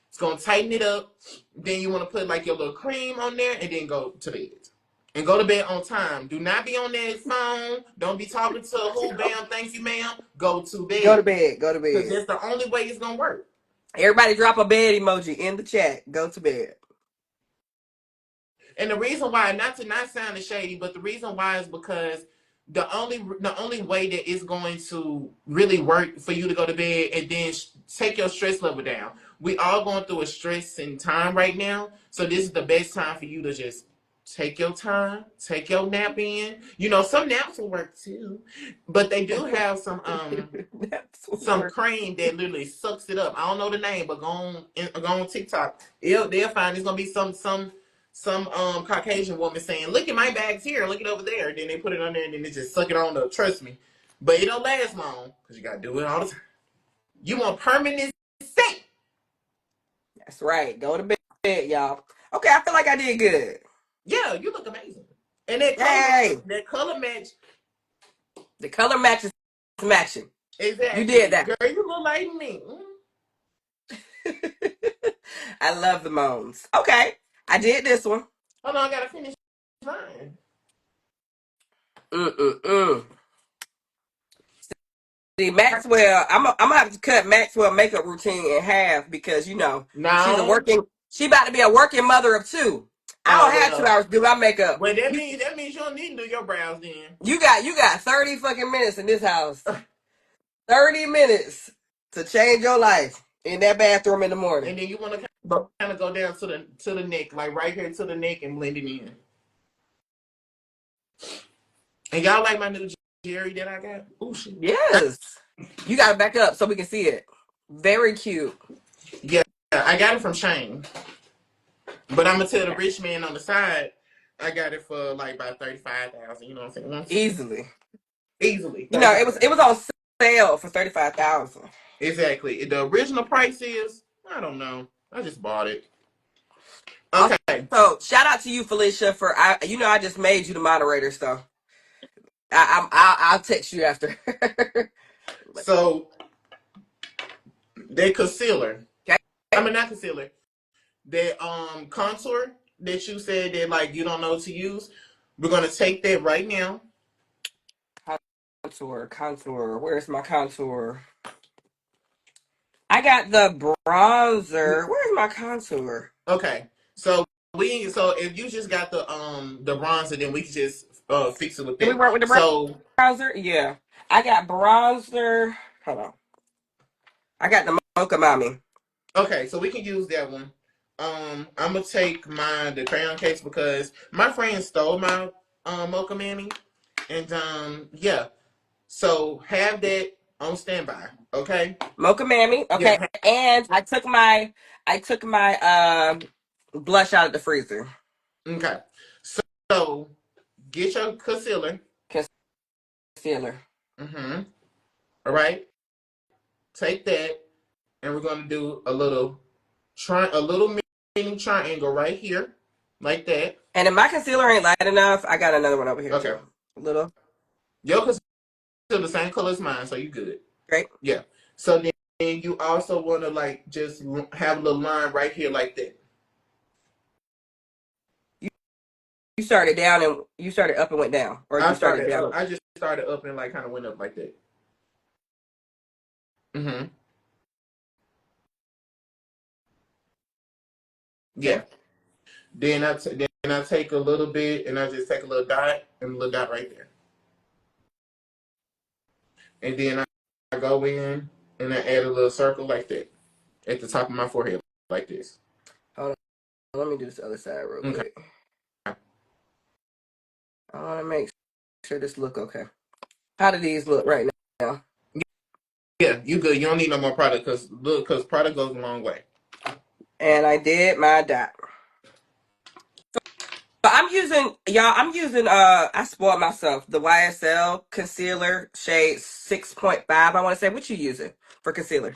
It's gonna tighten it up. Then you want to put like your little cream on there and then go to bed. And go to bed on time. Do not be on that phone. Don't be talking to who, bam, thank you, ma'am. Go to Go to bed. bed. Go to Because bed. that's the only way it's going to work. Everybody drop a bed emoji in the chat. Go to bed. And the reason why, not to not sound shady, but the reason why is because the only way that it's going to really work for you to go to bed and then take your stress level down. We all going through a stressing time right now, so this is the best time for you to just take your time, take your nap in. Some naps will work too, but they do have some cream that literally sucks it up. I don't know the name, but go on TikTok. They'll find it's gonna be some Caucasian woman saying, "Look at my bags here, look it over there." Then they put it on there and then they just suck it on up. Trust me, but it don't last long because you gotta do it all the time. You want permanent state? That's right. Go to bed, y'all. Okay, I feel like I did good. Yeah, you look amazing. And that Yay! color match The color match is matching. You did exactly. that. Girl, you look like me. I love the moans. Okay, I did this one. Hold on, I gotta finish mine. Mm-mm-mm. See, Maxwell, I'm gonna have to cut Maxwell makeup routine in half because No. she about to be a working mother of two. I Oh don't have 2 well. hours to do my makeup. Well, that means you don't need to do your brows then. You got 30 fucking minutes in this house. 30 minutes to change your life in that bathroom in the morning. And then you want to But kind of go down to the neck, like right here to the neck, and blend it in. And y'all like my new Jerry that I got? Oh shit. yes, you gotta back up so we can see it. Very cute. Yeah, I got it from Shane. But I'm gonna tell the rich man on the side, I got it for like about 35,000. You know what I'm saying? Easily. Easily You know, 35,000. it was on sale for 35,000. Exactly. The original price is, I don't know. I just bought it. Also, Okay. shout out to you, Felicia, for I just made you the moderator, so I'll text you after. So that concealer. Okay. I mean not concealer. That contour that you said that like you don't know to use. We're gonna take that right now. Contour. Where's my contour? I got the bronzer. Where's my contour? Okay. So if you just got the bronzer, then we can just fix it with Did we that. work with the So bronzer? Yeah. I got bronzer. Hold on. I got the Mocha Mommy. okay, so we can use that one. I'm gonna take the crayon case because my friend stole my Mocha Mammy, and yeah. So have that on standby, okay? Mocha Mammy. Okay. Yeah. And I took my blush out of the freezer. Okay. So get your concealer. Concealer. Mm-hmm. All right. Take that, and we're gonna do a little mini triangle right here, like that. And if my concealer ain't light enough, I got another one over here Okay. too. A little. Your concealer the same color as mine, so you good. Great. Yeah. So then you also want to like just have a little line right here like that. You started down and you started up and went down, or you started down. I just started up and like kind of went up like that. Mm-hmm. Okay. Yeah. Then I take a little bit and I just take a little dot and a little dot right there. And then I go in and I add a little circle like that at the top of my forehead like this. Hold on. Let me do this other side real Okay. quick. I want to make sure this look okay. How do these look right now? Yeah, you good. You don't need no more product because product goes a long way. And I did my dot. But I spoiled myself. The YSL concealer shade 6.5. I want to say, what you using for concealer?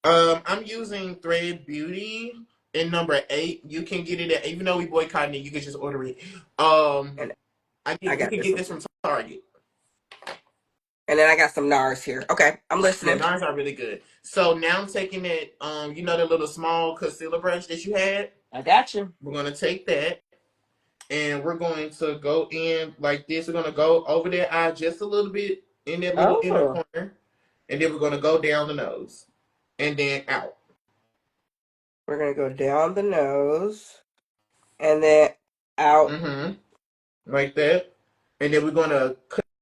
I'm using Thread Beauty in number 8. You can get it at, even though we boycotting it, you can just order it. And I You got can this get one. this from Target. And then I got some NARS here. Okay, I'm Yeah, listening. NARS are really good. So now I'm taking that, you know, the little small concealer brush that you had. I got you. We're gonna take that and we're going to go in like this. We're gonna go over that eye just a little bit in that little inner Oh, corner, and then we're gonna go down the nose and then out. we're gonna go down the nose and then out. Mm-hmm. Like that. And then we're gonna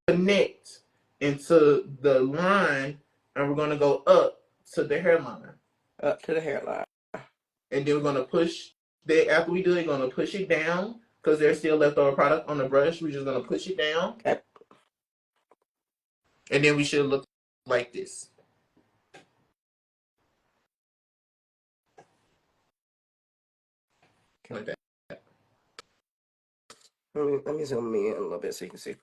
connect into the line, and we're gonna go up to the hairline. Up to the hairline. And then we're gonna push that. After we do it, we're gonna push it down because there's still leftover product on the brush. We're just gonna push it down, Okay. and then we should look like this. Like that. Let me zoom in a little bit so you can see.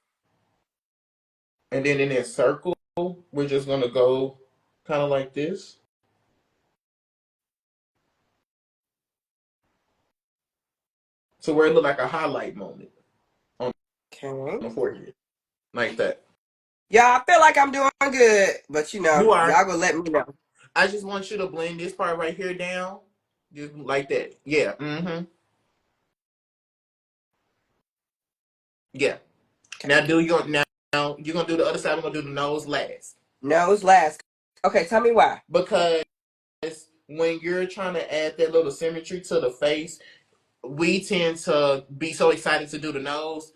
And then in that circle, we're just gonna go kind of like this. So where it look like a highlight moment on Okay. the forehead. Like that. Yeah, I feel like I'm doing good, but You are. y'all gonna let me know. I just want you to blend this part right here down. Just like that. Yeah. Mm-hmm. Yeah. Okay. Now you're gonna do the other side, we're gonna do the nose last. Nose last. Okay, tell me why. Because when you're trying to add that little symmetry to the face, we tend to be so excited to do the nose.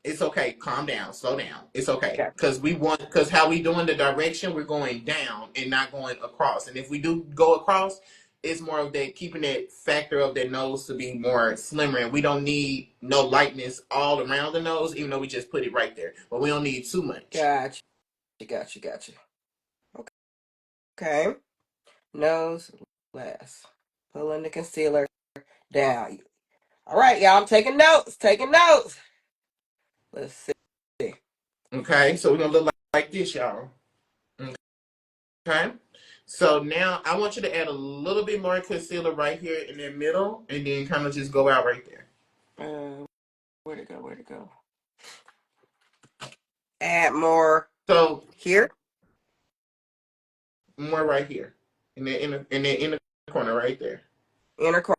It's okay. Calm down. Slow down. It's okay. Okay. Because how we doing the direction, we're going down and not going across. And if we do go across, it's more of that keeping that factor of that nose to be more slimmer. And we don't need no lightness all around the nose, even though we just put it right there. But we don't need too much. Gotcha. Gotcha. Okay. Nose last. Pulling the concealer down. All right, y'all. I'm taking notes. Taking notes. Let's see. Okay, so we're gonna look like this, y'all. Okay. So now I want you to add a little bit more concealer right here in the middle, and then kind of just go out right there. Where'd it go? Where'd it go? Add more So here. more right here, in the inner corner right there. Inner corner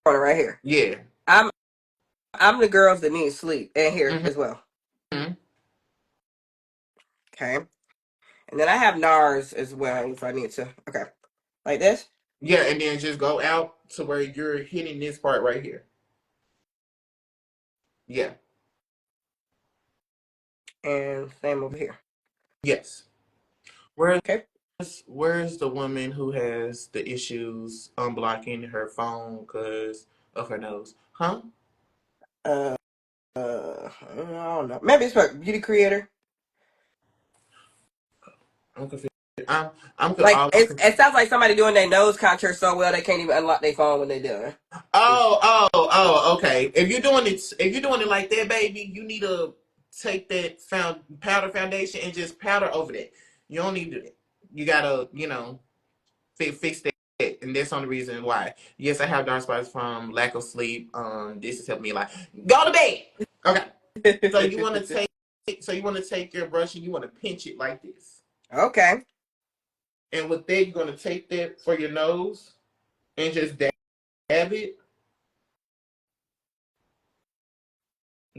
right here. Yeah. I'm the girls that need sleep. And here Mm-hmm. as well. Okay. And then I have NARS as well if I need to. Okay. Like this. Yeah, and then just go out to where you're hitting this part right here. Yeah. And same over here. Yes. Okay. Where's the woman who has the issues unblocking her phone because of her nose? Huh? Uh, I don't know. Maybe it's for beauty creator. I'm confused. I'm I'm Like all it sounds like somebody doing their nose contour so well they can't even unlock their phone when they do it. Okay. If you're doing it like that, baby, you need to take that powder foundation and just powder over that. You don't need to do that. You gotta, fix that. And that's on the reason why. Yes, I have dark spots from lack of sleep. This has helped me a lot. Go to bed. Okay. So you want to take your brush and you want to pinch it like this. Okay. And with that, you're gonna take that for your nose and just dab it,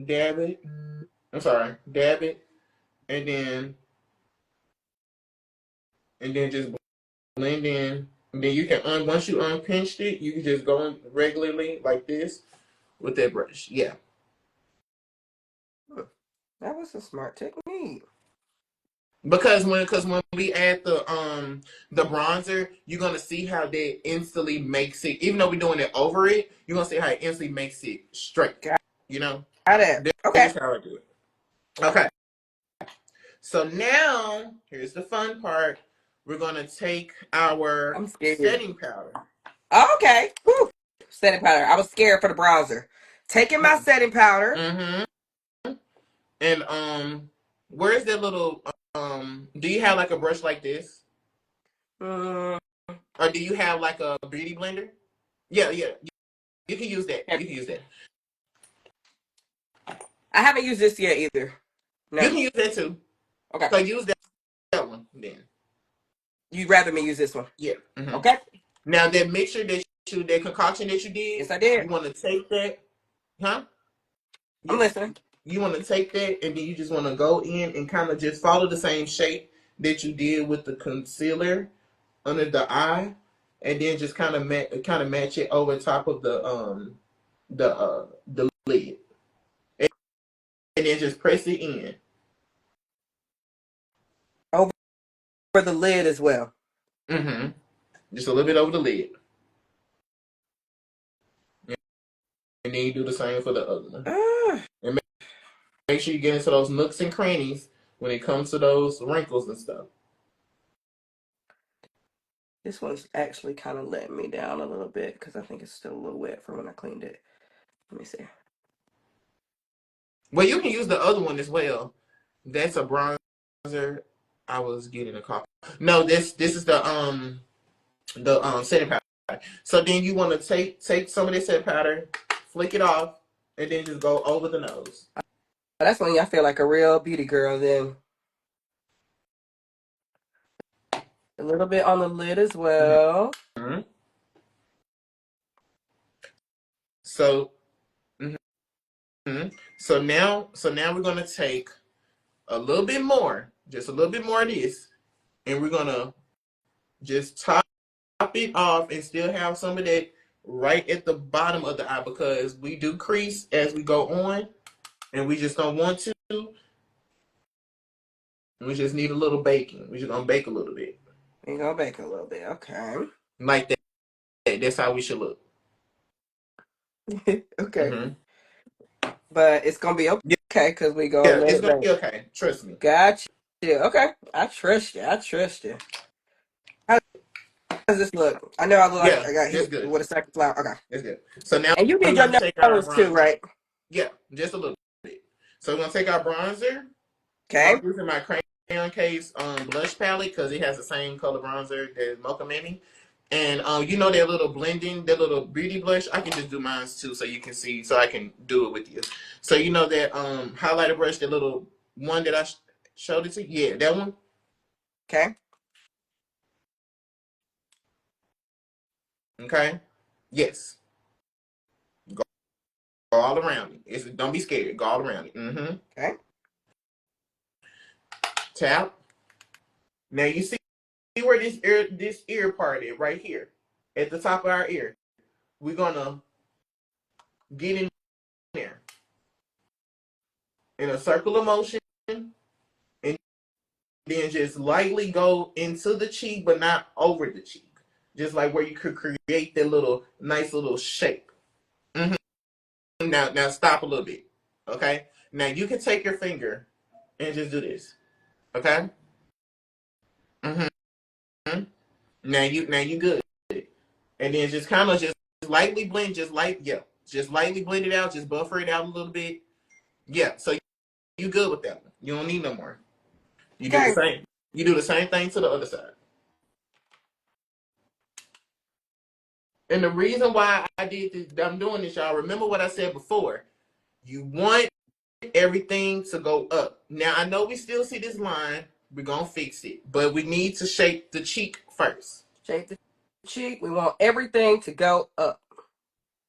dab it. I'm sorry, dab it, and then just blend in. And then you can once you unpinched it, you can just go in regularly like this with that brush. Yeah. That was a smart technique. Because when we add the bronzer, you're gonna see how that instantly makes it. Even though we're doing it over it, you're gonna see how it instantly makes it straight. Got You know, it. that's Okay. just how I do it. Okay. So now here's the fun part. We're gonna take our I'm scared. setting powder. Okay. Whew. Setting powder. I was scared for the browser. Taking my setting powder. Mm-hmm. And where's that little Do you have like a brush like this, Mm, or do you have like a beauty blender? Yeah, yeah. You can use that. You can use that. I haven't used this yet either. You No. can use that too. Okay. So use that one then. You'd rather me use this one. Yeah. Mm-hmm. Okay. Now that mixture that concoction that you did, Yes, I did. you want to take that, huh? I'm Yeah. listening. You want to take that and then you just want to go in and kind of just follow the same shape that you did with the concealer under the eye, and then just kind of match it over top of the lid, and then just press it in. Over the lid as well. Mm-hmm. Just a little bit over the lid, and then you do the same for the other one. And make sure you get into those nooks and crannies when it comes to those wrinkles and stuff. This one's actually kind of letting me down a little bit because I think it's still a little wet from when I cleaned it. Let me see. Well, you can use the other one as well. That's a bronzer. I was getting a copy. No, this is the setting powder. So then you want to take some of this setting powder, flick it off, and then just go over the nose. That's when I feel like a real beauty girl. Then a little bit on the lid as well. Mm-hmm. So, mm-hmm. So now we're gonna take a little bit more, just a little bit more of this, and we're gonna just top it off and still have some of that right at the bottom of the eye because we do crease as we go on, and we just don't want to. We just need a little baking. We're just gonna bake a little bit. We gonna bake a little bit. Okay. Like that. That's how we should look. Okay. Mm-hmm. But it's gonna be Yeah, okay because we gonna yeah, let it's it gonna bake. be okay. Trust me. Gotcha. Okay. I trust you. I trust you. does this look? I know I look like Yeah, I got it's hit good. with a second flower. Okay. It's good. So now And you we're did your gonna take our nose too, bronzer. right? Yeah, just a little bit. So we're gonna take our bronzer. I'm Okay. using my crayon case blush palette because it has the same color bronzer that Mocha Mini. And you know that little blending, that little beauty blush. I can just do mine too, so you can see, so I can do it with you. So you know that highlighter brush, the little one that I showed it to you. Yeah, that one. Okay. Okay. Yes. Go all around it. Don't be scared. Go all around it. Mm-hmm. Okay. Tap. Now you see where this ear part is right here at the top of our ear. We're gonna get in there in a circular motion, and then just lightly go into the cheek, but not over the cheek. Just like where you could create that little nice little shape. Hmm. Now stop a little bit. Okay. Now you can take your finger and just do this. Okay. Hmm. Now you good. And then just kind of just lightly blend, just lightly blend it out, just buffer it out a little bit. Yeah. So you good with that one. You don't need no more. You do the Okay. same. You do the same thing to the other side. And the reason why I did this, I'm doing this, y'all. Remember what I said before. You want everything to go up. Now I know we still see this line. We're gonna fix it, but we need to shape the cheek first. Shape the cheek. We want everything to go up.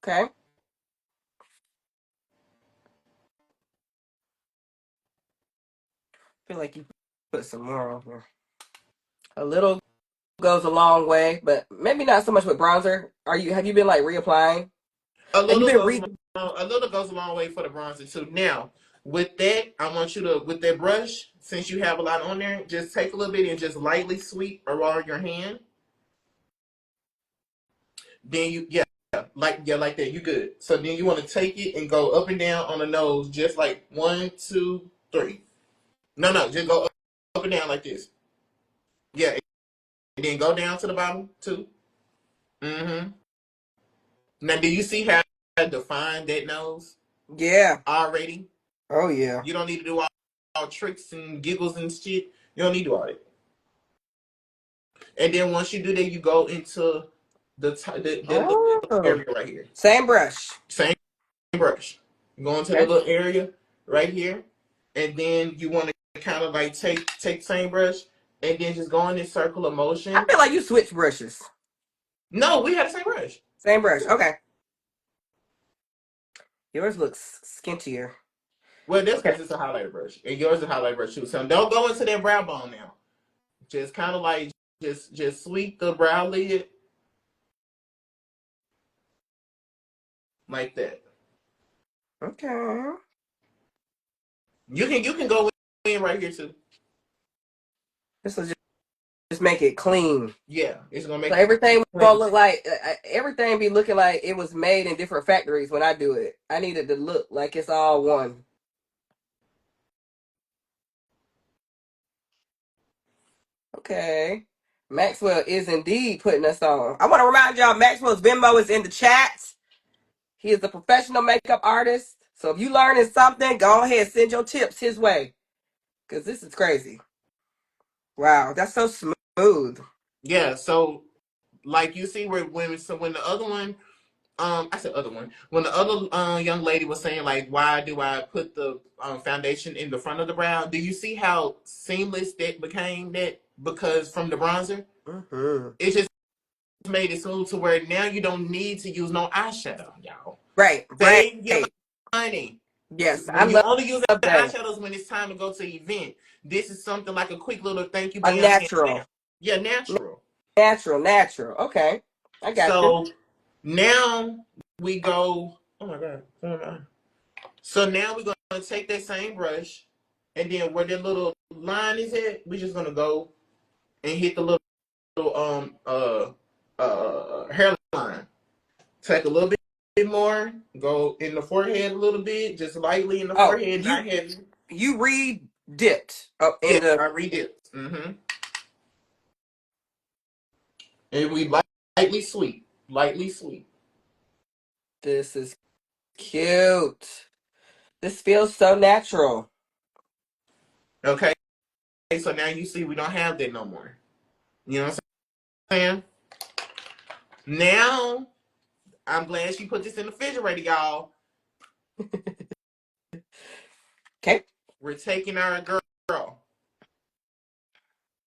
Okay. Feel like you put some more on here. A little goes a long way, but maybe not so much with bronzer. Have you been like reapplying? A Have you little been goes re a little goes a long way for the bronzer too. Now, with that, I want you to, with that brush, since you have a lot on there, just take a little bit and just lightly sweep around your hand. Then like that. You good. So then you want to take it and go up and down on the nose, just like 1, 2, 3. No, just go up and down like this. Yeah, and then go down to the bottom too. Mm-hmm. Now, do you see how I defined that nose Yeah. already? Oh yeah. You don't need to do all tricks and giggles and shit. You don't need to do all that. And then once you do that, you go into the little Oh. area right here. Same brush. Same brush. You go into the Okay. little area right here, and then you want to kind of like take the same brush, and then just go in this circle of I motion. feel like you switch brushes. No, we have the same brush. Same brush. Okay. Yours looks skintier. Well, that's Okay. because it's a highlighter brush, and yours is a highlighter brush too. So don't go into that brow bone now. Just kind of like just sweep the brow lid like that. Okay. You can go in right here too. This will just make it clean. Yeah, it's gonna So make everything won't clean. look like everything be looking like it was made in different factories when I do it. I need it to look like it's all one. Okay. Maxwell is indeed putting us on. I want to remind y'all Maxwell's Venmo is in the chat. He is a professional makeup artist. So if you learning something, go ahead, send your tips his way. Because this is crazy. Wow, that's so smooth. Yeah, so like you see where when the other one I said other one when the other young lady was saying like why do I put the foundation in the front of the brow? Do you see how seamless that became that because from the bronzer? Mm-hmm. It just made it smooth to where now you don't need to use no eyeshadow, y'all. Right, right. Save your money. Yes, I When you love only use the that. eyeshadows when it's time to go to an event, this is something like a quick little thank you, A bam, hands down. natural. Yeah, natural. Natural. Okay. I got you. So now we go. Oh my god. Oh my. So now we're gonna take that same brush, and then where that little line is at, we're just gonna go and hit the little hairline. Take a little bit more. Go in the forehead a little bit, just lightly in the Oh, forehead, not heavy. you re-dipped up in Yeah, the I redid. Mm-hmm. And we lightly sweet. Lightly sweet. This is cute. This feels so natural. Okay. So now you see we don't have that no more. You know what I'm saying? Now, I'm glad she put this in the refrigerator, y'all. Okay. We're taking our girl.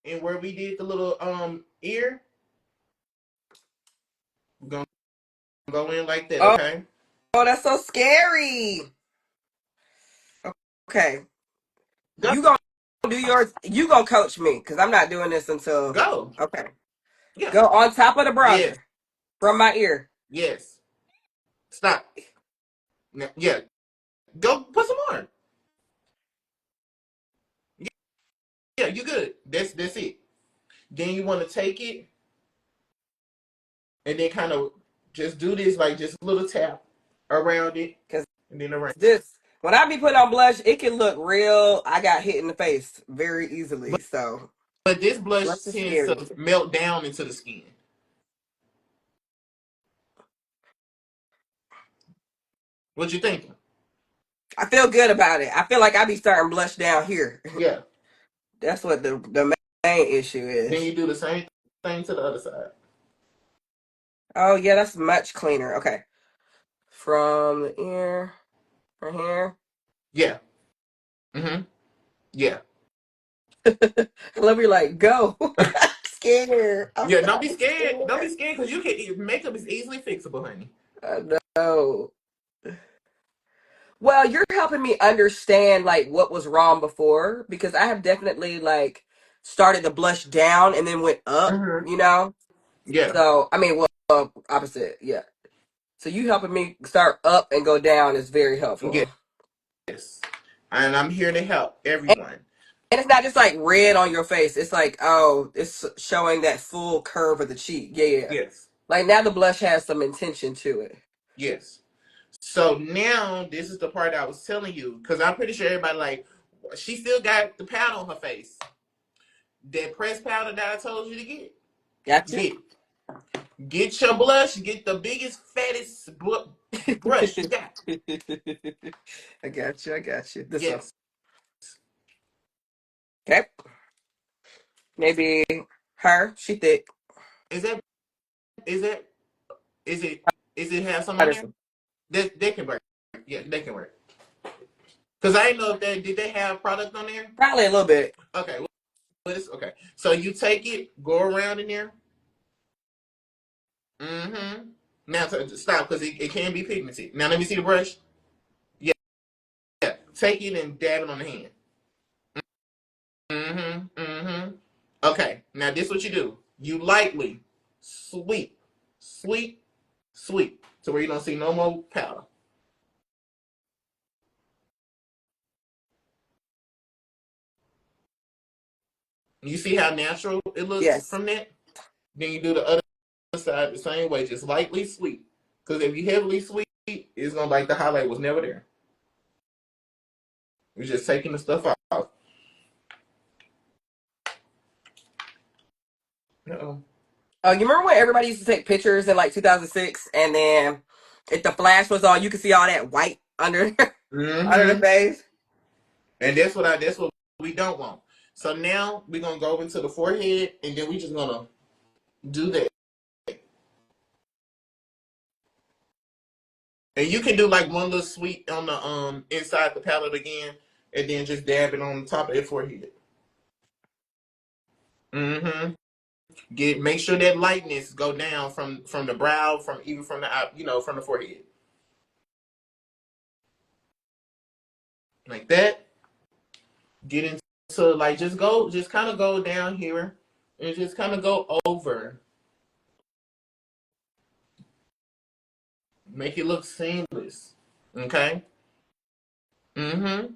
And where we did the little ear, we're gonna go in like that, Oh, okay? oh, that's so scary. Okay. Go. You gonna do yours. You gonna coach me because I'm not doing this until. Go. Okay. Yeah. Go on top of the Yes. bronzer from my ear. Yes. Stop. Yeah. Go put some more. Yeah, you good. That's it. Then you want to take it and then kind of just do this, like just a little tap around it Because and then around. this, when I be putting on blush, it can look real. I got hit in the face very easily. So But this blush blush is tends scary. to melt down into the skin. What you thinking? I feel good about it. I feel like I be starting blush down here. Yeah. That's what the main issue Then is. you do the same thing to the other side. Oh yeah, that's much cleaner. Okay. From the ear, right here. Yeah. Mm-hmm. Yeah. I love you like, go. I'm scared. Yeah, don't be I'm scared. Don't be scared. scared because you can makeup is easily fixable, honey. I know. Well, you're helping me understand like what was wrong before because I have definitely like started to blush down and then went up, Mm-hmm. you know? Yeah. So, I mean, well, opposite, yeah. So you helping me start up and go down is very helpful. Yes. And I'm here to help And, everyone. and it's not just like red on your face. It's like, oh, it's showing that full curve of the cheek. Yeah, yeah. Yes. Like now the blush has some intention to it. Yes. So now this is the part I was telling you because I'm pretty sure everybody like she still got the powder on her face. That pressed powder that I told you to get. Gotcha. Get get your blush. Get the biggest fattest brush you got. I got you. I got you. This one. Yes. Okay. Maybe her. She thick. Is that is that is it is it have some Try on this there? one. They can work. Yeah, they can work. Because I didn't know if they did they have product on there. Probably a little bit. Okay, okay. So you take it, go around in there. Mm-hmm. Now stop because it can be pigmented. Now let me see the brush. Yeah, yeah. Take it and dab it on the hand. Mm-hmm. Mm-hmm. Okay. Now this is what you do. You lightly sweep, sweep, sweep, to where you don't see no more powder. You see how natural it looks Yes. from that? Then you do the other side the same way, just lightly sweep. Because if you heavily sweep, it's gonna like the highlight was never there. You're just taking the stuff out. Uh-oh. Oh, you remember when everybody used to take pictures in like 2006, and then if the flash was on, you could see all that white under under the Mm-hmm. face. And that's what we don't want. So now we're gonna go into the forehead, and then we just gonna do that. And you can do like one little sweep on the inside the palette again, and then just dab it on the top of your forehead. Mm-hmm. Make sure that lightness go down from the brow, from even from the from the forehead, like that. Get into like just kind of go down here, and just kind of go over. Make it look seamless. Okay. Mm-hmm.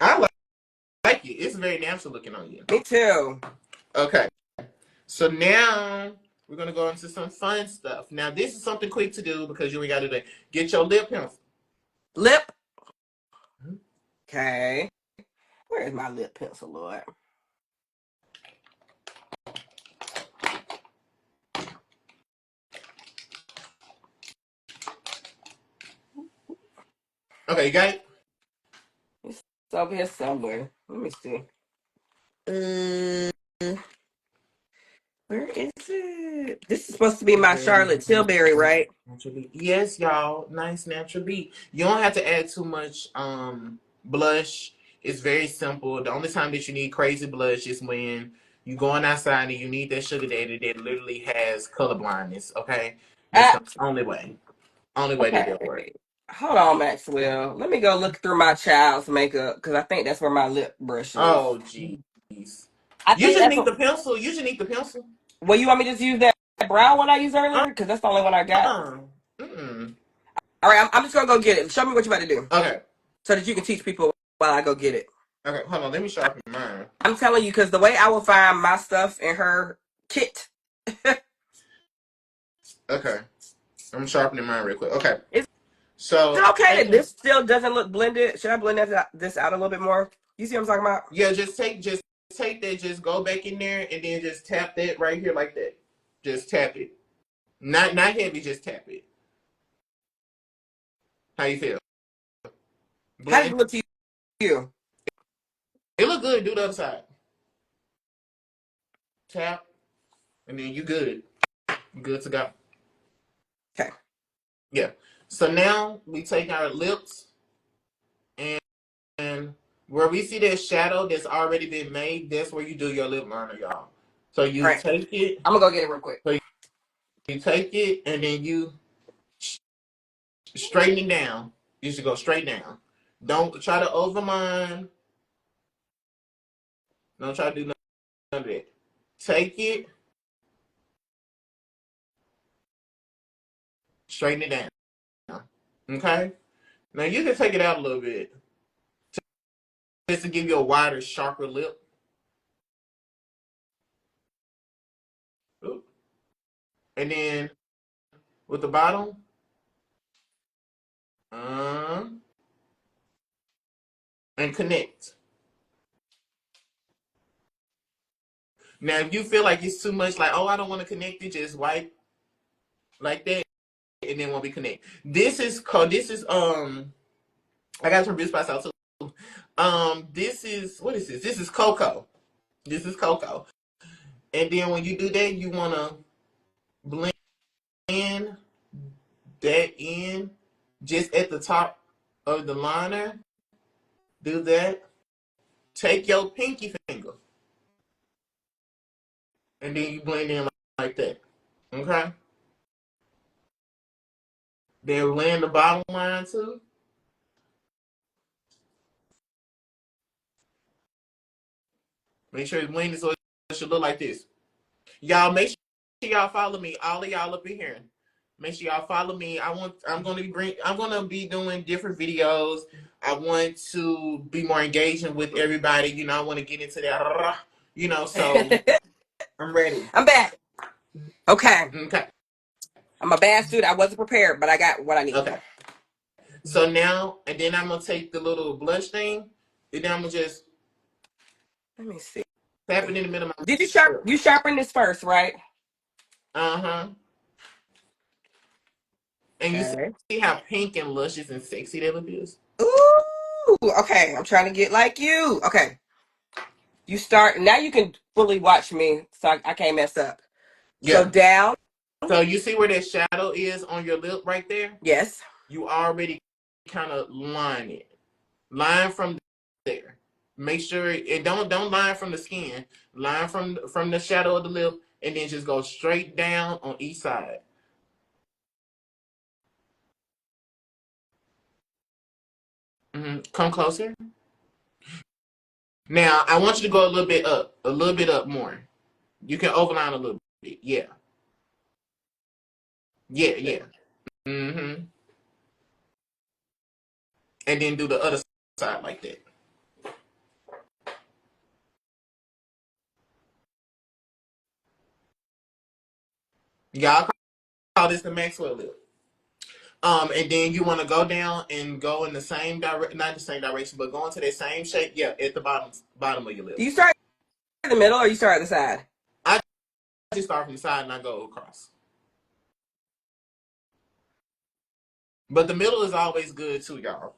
I like it. It's very natural looking on you. Me too. Okay. So now we're gonna go into some fun stuff. Now this is something quick to do because you ain't got to do that. Get your lip pencil. Lip. Okay. Where is my lip pencil, Lord? Okay, you got it? It's over here somewhere. Let me see. Uh, where is it? This is supposed to be my Very Charlotte Tilbury, right? natural beat. Yes, y'all. Nice natural beat. You don't have to add too much blush. It's very simple. The only time that you need crazy blush is when you going outside and you need that sugar daddy that literally has color blindness. Okay, that's the Ah, only way. Only way that they'll work. okay. Hold on, Maxwell. Let me go look through my child's makeup because I think that's where my lip brush is. Oh, jeez. I You think just that's need what. the pencil. You just need the pencil. Well, you want me to just use that brown one I used Uh, earlier? Because that's the only one I got. Mm-mm. All right, I'm just gonna go get it. Show me what you about to do Okay. so that you can teach people while I go get it. Okay. Hold on. Let me sharpen mine. I'm telling you because the way I will find my stuff in her kit. Okay. I'm sharpening mine real quick. Okay. Is So it okay that taking, this still doesn't look blended? Should I blend this out a little bit more? You see what I'm talking about? yeah, just take that, just go back in there and then just tap that right here like that. Just tap it. Not heavy, just tap it. How you feel? How does Blend. it look to you? It look good. Do the other side. Tap, and then you good. You good to go. Okay. Yeah. So now we take our lips and where we see that shadow that's already been made, that's where you do your lip liner, y'all. So All you right. take it, I'm gonna go get it real quick. so you take it, and then you straighten it down. You should go straight down. Don't try to overline. Don't try to do none of that. Take it, straighten it down. Okay? Now you can take it out a little bit just to give you a wider, sharper lip. Ooh. And then with the bottom, uh, and connect. Now, if you feel like it's too much, like, oh, I don't want to connect it, just wipe like that, and then when we connect. This is called. This is I got some beauty spots out too. This is what is this? This is cocoa. This is cocoa. And then when you do that, you wanna blend that in just at the top of the liner. Do that. Take your pinky finger and then you blend in like that. Okay. Then blend the bottom line too. Make sure it's blended so it should look like this. Y'all make sure y'all follow me. All of y'all up in here. Make sure y'all follow me. I'm gonna be doing different videos. I want to be more engaging with everybody. You know, I want to get into that. You know, so I'm ready. I'm back. Okay. Okay. I'm a bad student. I wasn't prepared, but I got what I need. Okay. So now, and then I'm gonna take the little blush thing, and then I'm gonna just Let me see. tap it in the middle of Did my lip. you sharpen this first, right? Uh-huh. And you Okay. see how pink and luscious and sexy that look is? Ooh. Okay. I'm trying to get like you. Okay. You start now. You can fully watch me, so I can't mess up. So Yeah. down. So you see where that shadow is on your lip right there? Yes. You already kind of line it. Line from there. Make sure it don't line from the skin. Line from the shadow of the lip, and then just go straight down on each side. Come closer. Now I want you to go a little bit up more. You can overline a little bit. Yeah, yeah, yeah. Mm-hmm. And then do the other side like that. Y'all call this the Maxwell lip. And then you want to go down and go in the same direction, not the same direction, but go into that same shape. Yeah, at the bottom of your Do lip. you start in the middle or you start at the side? I just start from the side and I go across. But the middle is always good too, y'all.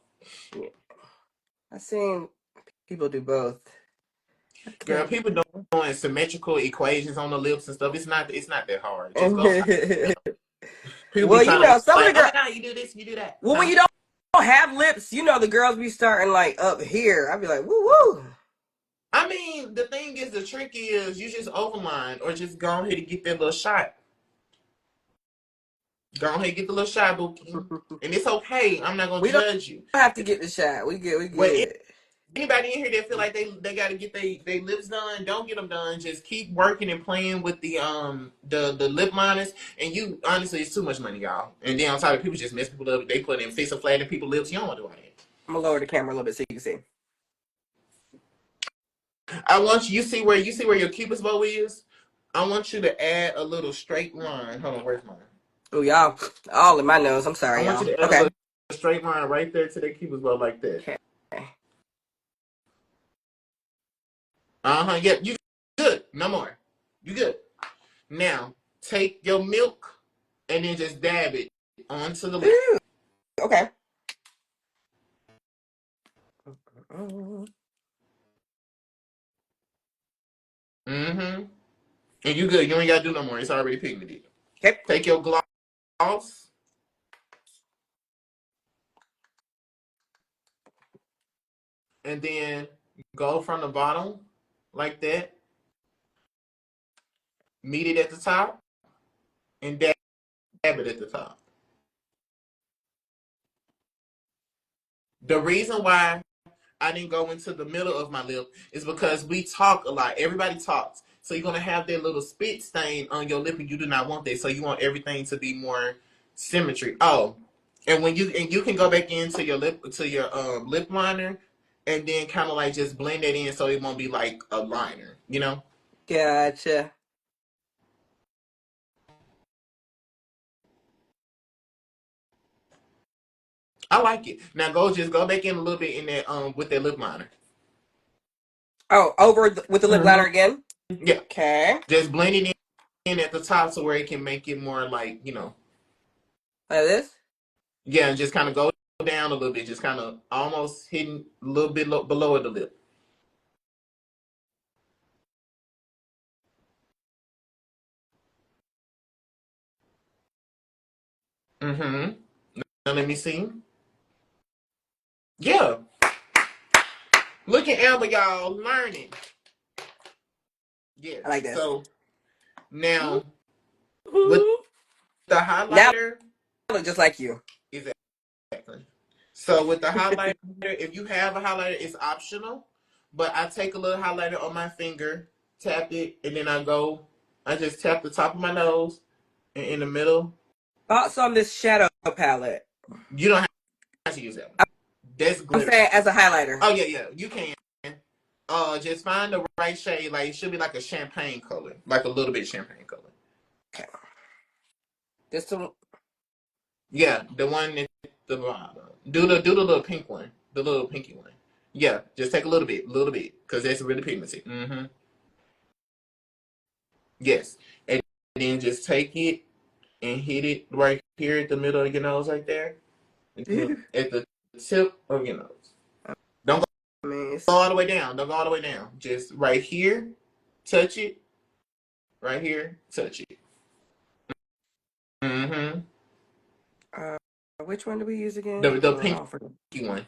Yeah. I seen people do both. Girl, people doing symmetrical equations on the lips and stuff. It's not that hard. Just go try. People be Well, you trying to know, look some of the like, oh girls. my god, you do this, you do that, Well, when huh? you don't have lips, you know, the girls be starting like up here. I'd be like, woo woo. I mean, the thing is, the trick is you just overline or just go ahead and get that little shot. Go ahead and get the little shot, Bookie. And it's okay. I'm not gonna We don't judge you. have to get the shot. We good. We But good. anybody in here that feel like they got to get they lips done, don't get them done. Just keep working and playing with the lip liners. And you honestly, it's too much money, y'all. And then on top of people just mess people up. They put in fix and flatten people's lips. You don't want to do all that. I'm gonna lower the camera a little bit so you can see. I want you see where your cupid's bow is. I want you to add a little straight line. Hold on, where's mine? Oh, y'all, all in my nose. I'm I sorry, want y'all. you to add a Okay. little straight line right there to that cupid's bow like that. Okay. Yep. You good. No more. You good. Now take your milk and then just dab it onto the lip. Ooh, okay. Mm-hmm. Mm-hmm. And you good. You ain't gotta do no more. It's already pigmented. Okay. Take your gloss and then go from the bottom like that. Meet it at the top and dab it at the top. The reason why I didn't go into the middle of my lip is because we talk a lot. Everybody talks. So you're gonna have that little spit stain on your lip and you do not want that. So you want everything to be more symmetry. Oh, and you can go back into your lip liner and then kind of like just blend it in so it won't be like a liner, you know? Gotcha. I like it. Now go back in a little bit in that with that lip liner. Oh, with the lip liner Mm-hmm. again. Yeah. Okay. Just blend it in at the top so where it can make it more like, Like this. yeah, and just kind of go down a little bit, just kind of almost hitting a little bit below the lip. Mm-hmm. Now let me see. Yeah. Look at Amber, y'all, learning. I Yes. like this. So now with Mhm. the Now highlighter, I look just like you. exactly. So with the highlighter, if you have a highlighter, it's optional. But I take a little highlighter on my finger, tap it, and then I just tap the top of my nose and in the middle. Thoughts on this shadow palette? You don't have to use that one. That's I'm glitter. saying as a highlighter. Oh yeah, you can. Just find the right shade. Like it should be like a champagne color, like a little bit champagne color. Okay. This one. Yeah, the one at the bottom. Do the little pink one, the little pinky one. Yeah, just take a little bit, because that's really pigmented. Mm-hmm. Yes, and then just take it and hit it right here at the middle of your nose, right there, and then at the tip of your nose. Don't I mean, go all the way down. Don't go all the way down. Just right here, touch it. Right here, touch it. Mm-hmm. uh, which one do we use again? The Oh, I forget. pinky one.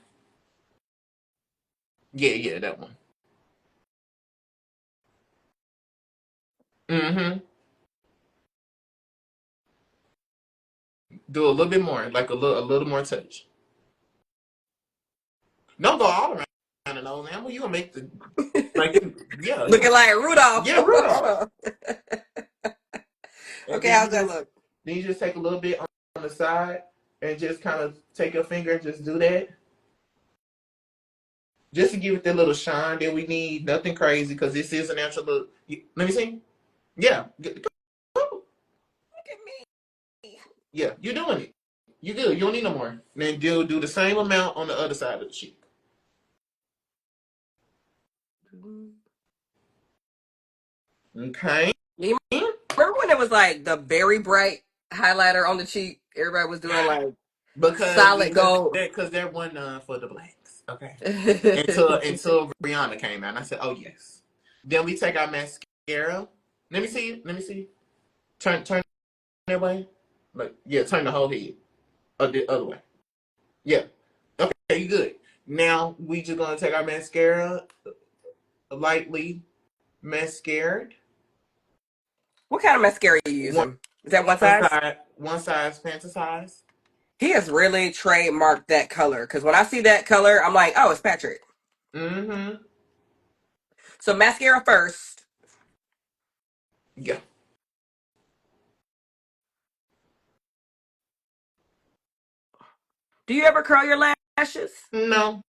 Yeah, that one. Mm-hmm. Do a little bit more, like a little more touch. Don't go all around the nose, man. Well, you gonna make the like, yeah, Looking like Rudolph. yeah, Rudolph. And Okay, then how's that look? you just take a little bit on the side and just kind of take your finger and just do that, just to give it that little shine that we need. Nothing crazy because this is a natural look. Let me see. Yeah, Look at me. yeah, you're doing it. You good. You don't need no more. Then do the same amount on the other side of the cheek. Okay. You remember when it was like the very bright highlighter on the cheek? Everybody was doing like because Solid because gold. there wasn't none for the blacks. Okay. And Until Rihanna came out, and I said, "Oh yes." Then we take our mascara. Let me see it. Let me see. Turn that way. Like yeah, turn the whole head. The other way. Yeah. Okay, you good. Now we just gonna take our mascara, lightly mascared. what kind of mascara are you One using? Is that one size? one size fantasize. He has really trademarked that color because when I see that color, I'm like, oh, it's Patrick. Mm-hmm. So mascara first. Yeah. Do you ever curl your lashes? No,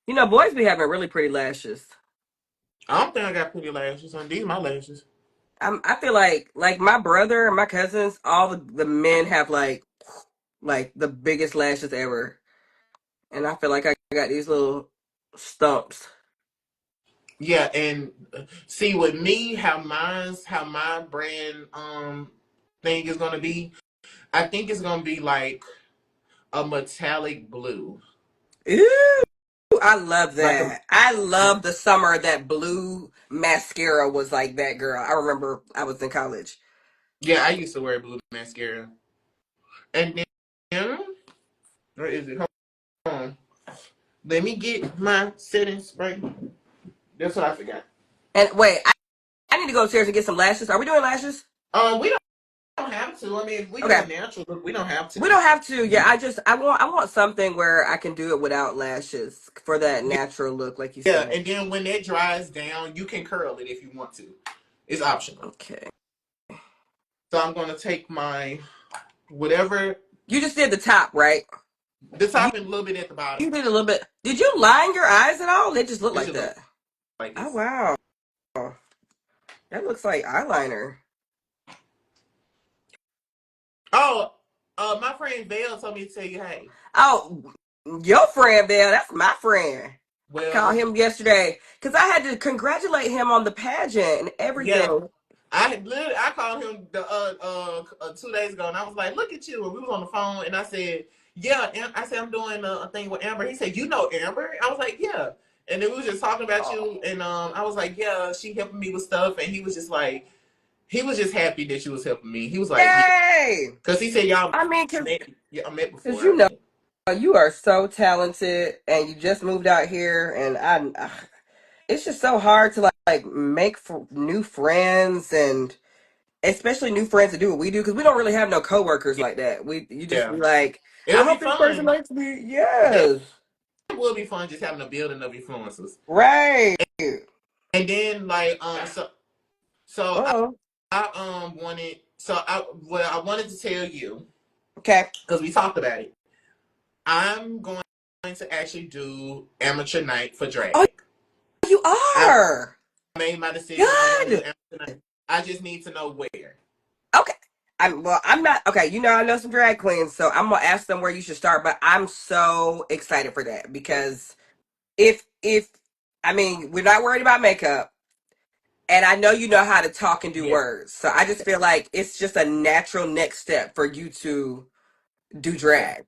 You know, boys be having really pretty lashes. I don't think I got pretty lashes on. These are my lashes. I feel like my brother and my cousins, all the men have like the biggest lashes ever, and I feel like I got these little stumps. Yeah, and see with me, how my brand thing is gonna be. I think it's gonna be like a metallic blue, Ooh, I love like a that. I love the summer that blue mascara was like that, girl. I remember I was in college. yeah. I used to wear blue mascara, and then where is it? Hold on, let me get my setting spray. That's what I forgot. And wait, I need to go upstairs and get some lashes. Are we doing lashes? We don't have to. I mean, if we do Okay. a natural look, we don't have We to. don't have to. Yeah, I want something where I can do it without lashes for that natural look, like you Yeah, said. and then when that dries down, you can curl it if you want to. It's optional. Okay. So I'm gonna take my whatever You just did the top, right? the You top and a little bit at the you bottom. did a little bit. Did you line your eyes at all? They just look It like should look that. like Oh this. wow. That looks like eyeliner. Oh, my friend Vale told me to tell you, hey. Oh, your friend Belle, that's my friend. I called Well, him yesterday because I had to congratulate him on the pageant and yeah, everything. I called him 2 days ago, and I was like, "Look at you!" And we was on the phone, and I said, "Yeah," I said, "I'm doing a thing with Amber." He said, "You know Amber?" I was like, "Yeah," and then we was just talking about Oh, you, and I was like, "Yeah, she helping me with stuff," and he was just like, he was just happy that she was helping me. He was like, "Yeah," yay! because he said y'all I mean, because met before, you I know think. you are so talented and you just moved out here, and it's just so hard to like make new friends and especially new friends to do what we do because we don't really have no coworkers like that. You just be Yeah, like, I it'll be hope this person fun. likes me. It Yes, will be fun just having a building of influencers. right. And then like so Oh, I wanted I wanted to tell you okay. because we talked about it. I'm going to actually do amateur night for Oh, drag. you I are made my decision. I'm going to do good. amateur night. I just need to know where. Okay. I'm not okay. You know, I know some drag queens, so I'm gonna ask them where you should start. But I'm so excited for that because if I mean we're not worried about makeup, and I know you know how to talk and do Yeah, words, so I just feel like it's just a natural next step for you to do drag.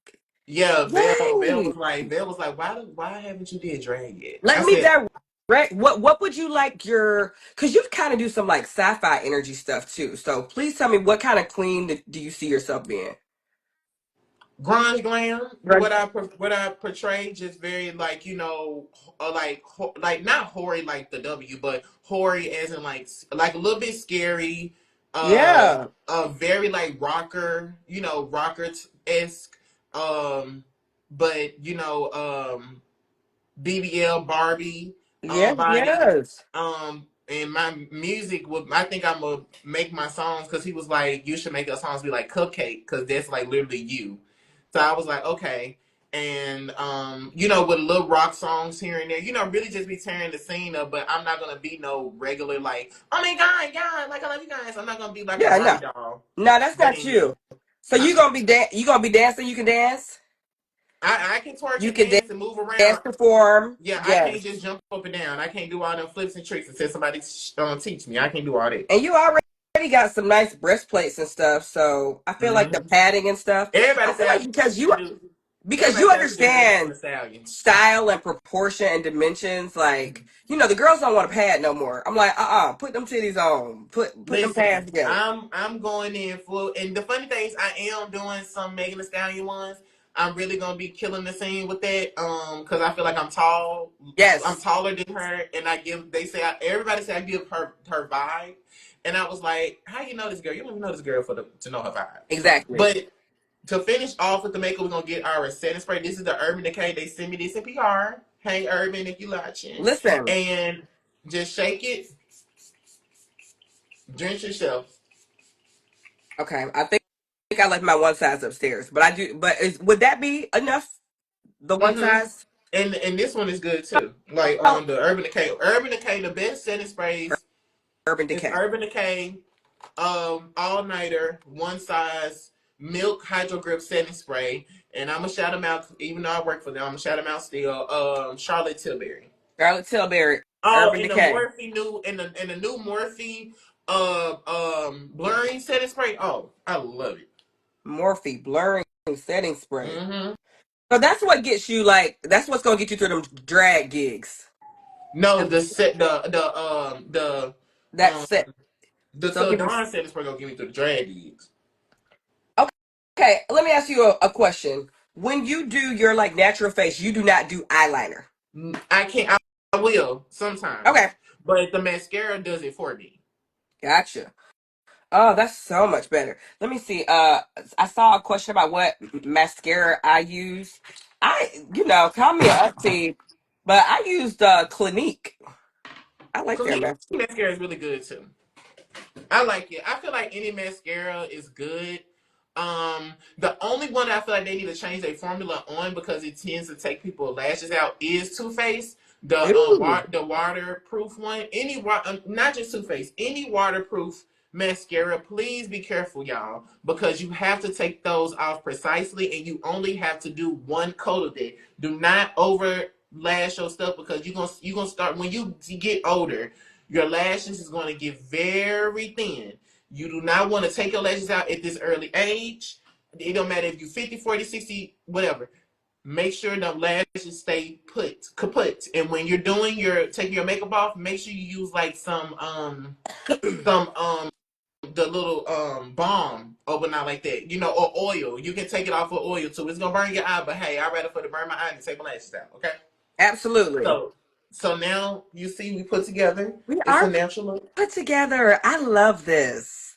yeah. Yay! Vail was like, why haven't you did drag yet? Let I me said, direct. What would you like your? Because you kind of do some like sci-fi energy stuff too. So please tell me what kind of queen do you see yourself being? grunge glam. Right. What I portray just very like like not hoary like the W, but hoary as in like a little bit scary. Yeah. Very like rocker, rocker esque. Um, but BBL Barbie Yes. body. Yes. And my music would I think I'm gonna make my songs because he was like, you should make your songs be like Cupcake because that's like literally you. So I was like, okay. And with little rock songs here and there, really just be tearing the scene up, but I'm not gonna be no regular like, oh my god, like I love you guys. I'm not gonna be like a Yeah. Barbie No. doll. No, that's But not then you. So you gonna be you gonna be dancing. You can dance. I can twerk You and can dance and move dance, around. perform. Yeah, I can't Yes. just jump up and down. I can't do all them flips and tricks until somebody teach me. I can't do all that. And you already got some nice breastplates and stuff, so I feel like the Mm-hmm. padding and stuff. Everybody I feel say I like do. because Everybody you say I do the Megan Thee understand Stallion. style and proportion and dimensions. Like, the girls don't want a pad no more. I'm like, put them titties on. Put them pads Listen, together. I'm going in full, and the funny thing is, I am doing some Megan Thee Stallion ones. I'm really gonna be killing the scene with that, because I feel like I'm tall. I'm Yes, taller than her, and I give. They say everybody say I give her vibe, and I was like, how you know this girl? You don't even know this girl to know her vibe. exactly. But to finish off with the makeup, we're gonna get our setting spray. This is the Urban Decay. They send me this in PR. Hey Urban, if you watching, Listen, and just shake it, drench yourself. okay, I think I left my one size upstairs, but I do. But would that be enough? The one Mm-hmm. size? And this one is good too. Like Oh, the Urban Decay. Urban Decay, the best setting sprays Urban is Decay. Urban Decay all nighter, one size milk hydro grip setting spray. And I'm gonna shout them out, even though I work for them. I'm gonna shout them out still. Charlotte Tilbury. Charlotte Tilbury, Oh, Urban and the Decay. Morphe new and the new Morphe blurring setting spray. Oh, I love it. Morphe blurring setting spray. Mm-hmm. So that's what gets you like. That's what's gonna get you through them drag gigs. No, The- the set That um set. the So Till give me. Dawn setting spray gonna give me through the drag gigs. Okay, let me ask you a question. When you do your like natural face, you do not do eyeliner. I can't. I will Okay, sometimes, but the mascara does it for me. gotcha. Oh, that's so much better. Let me see. I saw a question about what mascara I use. Call me a auntie, but I used Clinique. I like their Clinique mascara. mascara is really good too. I like it. I feel like any mascara is good. The only one I feel like they need to change their formula on because it tends to take people's lashes out is Too Faced. Ooh, The waterproof one. Not just Too Faced. Any waterproof mascara. Please be careful, y'all, because you have to take those off precisely, and you only have to do one coat of it. Do not over lash your stuff because you're gonna start when you get older. Your lashes is going to get very thin. You do not want to take your lashes out at this early age. It don't matter if you're 50, 40, 60, whatever. Make sure the lashes stay kaput. And when you're taking your makeup off, make sure you use like some the little balm overnight like that, or oil. You can take it off with oil too. It's gonna burn your eye, but hey, I'd rather for to burn my eye than take my lashes out. Okay. absolutely. So so now you see we put together. We It's a are natural look. put together. I love this.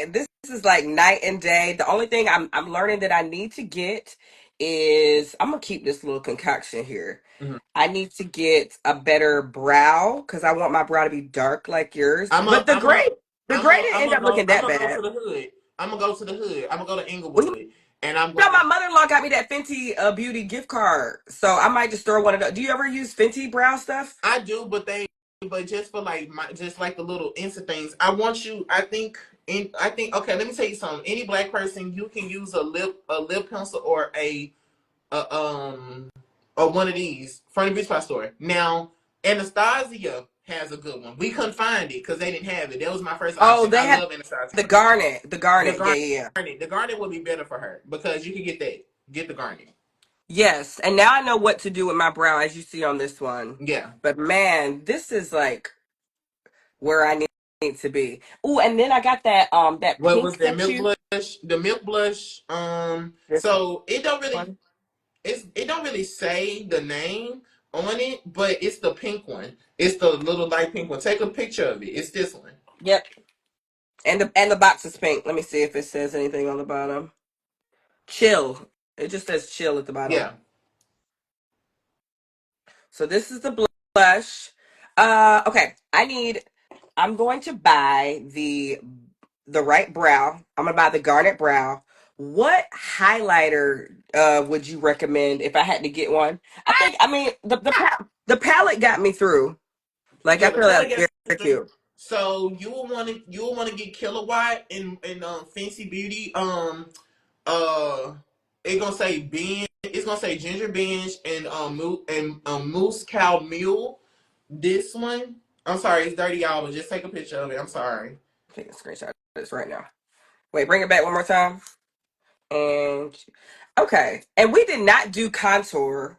This is like night and day. The only thing I'm learning that I need to get is I'm gonna keep this little concoction here. Mhm. I need to get a better brow because I want my brow to be dark like yours. I'm a But I'm a the gray didn't I'm end gonna up go looking I'm that gonna go bad. to the hood. I'm gonna go to the hood. I'm gonna go to Well, Inglewood, and I'm my gonna. mother-in-law got me that Fenty Beauty gift card, so I might just throw one of those. Do you ever use Fenty brow stuff? I do, but just for like just like the little instant things. I want you. I think. Okay, let me tell you something. Any black person, you can use a lip pencil a or one of these from the beauty supply store. Now, Anastasia has a good one. We couldn't find it because they didn't have it. That was my first Oh, option. they I have love Anastasia. the garnet. The The garnet. Yeah, garnet, yeah, yeah. the garnet would be better for her because you can get that. Get the garnet. Yes, and now I know what to do with my brow, as you see on this one. Yeah. But man, this is like where I need to be. Oh, and then I got that What was pink that that milk you blush? The milk blush. this So one. it don't really say the name on it, but it's the pink one. It's the little light pink one. Take a picture of it. It's this one. Yep, and the box is pink. Let me see if it says anything on the bottom. Chill. It just says chill at the bottom. Yeah. So this is the blush. Okay. I'm going to buy the right brow. I'm gonna buy the garnet brow. What highlighter would you recommend if I had to get one? I mean the palette got me through. Like I Yeah, the feel palette like gets very through. cute. So you will want to get Kilowatt in Fancy Beauty. Uh, it's gonna say binge. It's gonna say ginger binge and moose cow mule. This one, I'm sorry, it's $30. Just take a picture of it. I'm sorry. Taking a screenshot of this right now. Wait, bring it back one more time. And okay. And we did not do contour.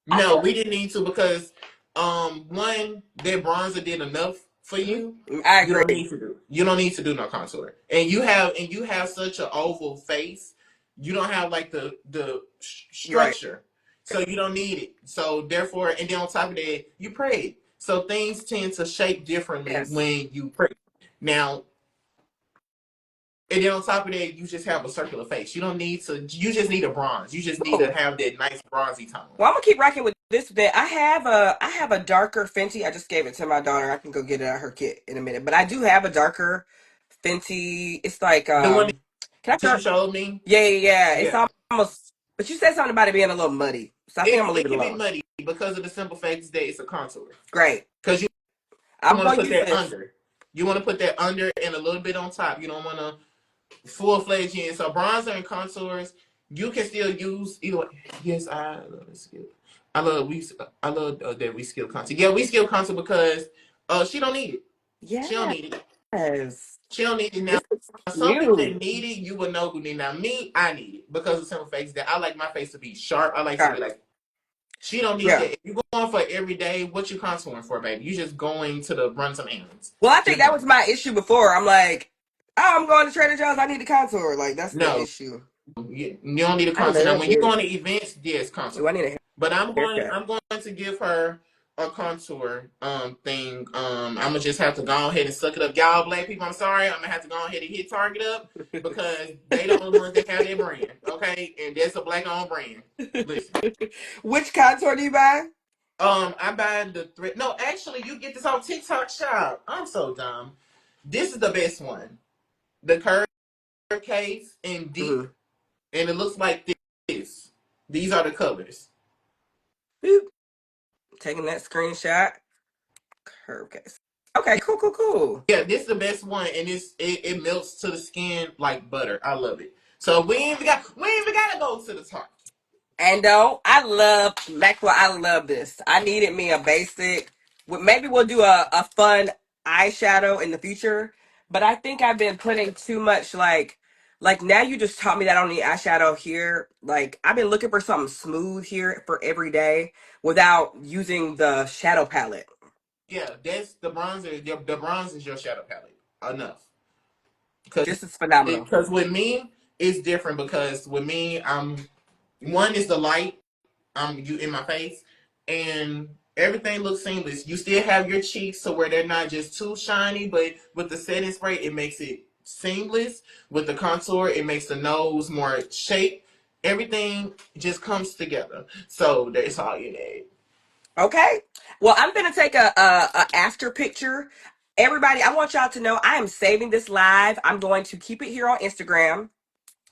No, we didn't need to because one, their bronzer did enough for you. I You agree. don't need to do. You don't need to do no contour. And you have such an oval face. You don't have like the You're right. structure. So you don't need it. So therefore, and then on top of that, you pray. So things tend to shape differently Yes. when you pray. Now, and then on top of that, you just have a circular face. You don't need to. You just need a bronze. You just need to Cool. have that nice bronzy tone. Well, I'm gonna keep rocking with this bit. I have a darker Fenty. I just gave it to my daughter. I can go get it out of her kit in a minute. But I do have a darker Fenty. It's like The one can I that you start? showed me. Yeah. It's Yeah. almost. But you said something about it being a little muddy, so I think I'm gonna leave It it can be alone. muddy because of the simple fact that it's a contour. Great. Because you I'm want to gonna put use that this. under. You want to put that under and a little bit on top. You don't want to full fledged in. So bronzer and contours, you can still use either way. Yes, I love this skill. I love that we skill contour. Yeah, we skill contour because she don't need it. She don't need it. Yes. She don't need it now. This is Some people cute. that need it, you will know who need it. Now me, I need it because of simple facts that I like my face to be sharp. I like to be Sharp. like. She don't need Yeah. that. If you're going for every day, what you contouring for, baby? You just going to the run some errands. Well, I think Just that was going. my issue before. I'm like, oh, I'm going to Trader Joe's. I need the contour. Like that's the No, issue. you don't need a I contour. Now, love when you're this. going to events, yes, Do I contour. need a But haircut? I'm going to give her a contour thing. I'm gonna just have to go ahead and suck it up, y'all. Black people, I'm sorry. I'm gonna have to go ahead and hit Target up because they the only ones that have their brand, okay? And that's a black owned brand. Listen. Which contour do you buy? I buy the thread. No, actually, you get this on TikTok Shop. I'm so dumb. This is the best one. The curve case in deep, Mm-hmm. and it looks like this. These are the colors. Boop. Taking that screenshot. Curve case. Okay, cool. Yeah, this is the best one, and it melts to the skin like butter. I love it. So we ain't even gotta go to the top. And though I love Maxwell, I love this. I needed me a basic. Maybe we'll do a fun eyeshadow in the future. But I think I've been putting too much like now you just taught me that I don't need eyeshadow here. Like I've been looking for something smooth here for every day without using the shadow palette. Yeah, that's the bronzer. The bronze is your shadow palette. Enough. Because This is phenomenal. with me, it's different because with me, one is the light. You in my face, and everything looks seamless. You still have your cheeks to where they're not just too shiny, but with the setting spray, it makes it seamless. With the contour, it makes the nose more shaped. Everything just comes together. So that's all you need. Okay. Well, I'm gonna take a after picture. Everybody, I want y'all to know I am saving this live. I'm going to keep it here on Instagram.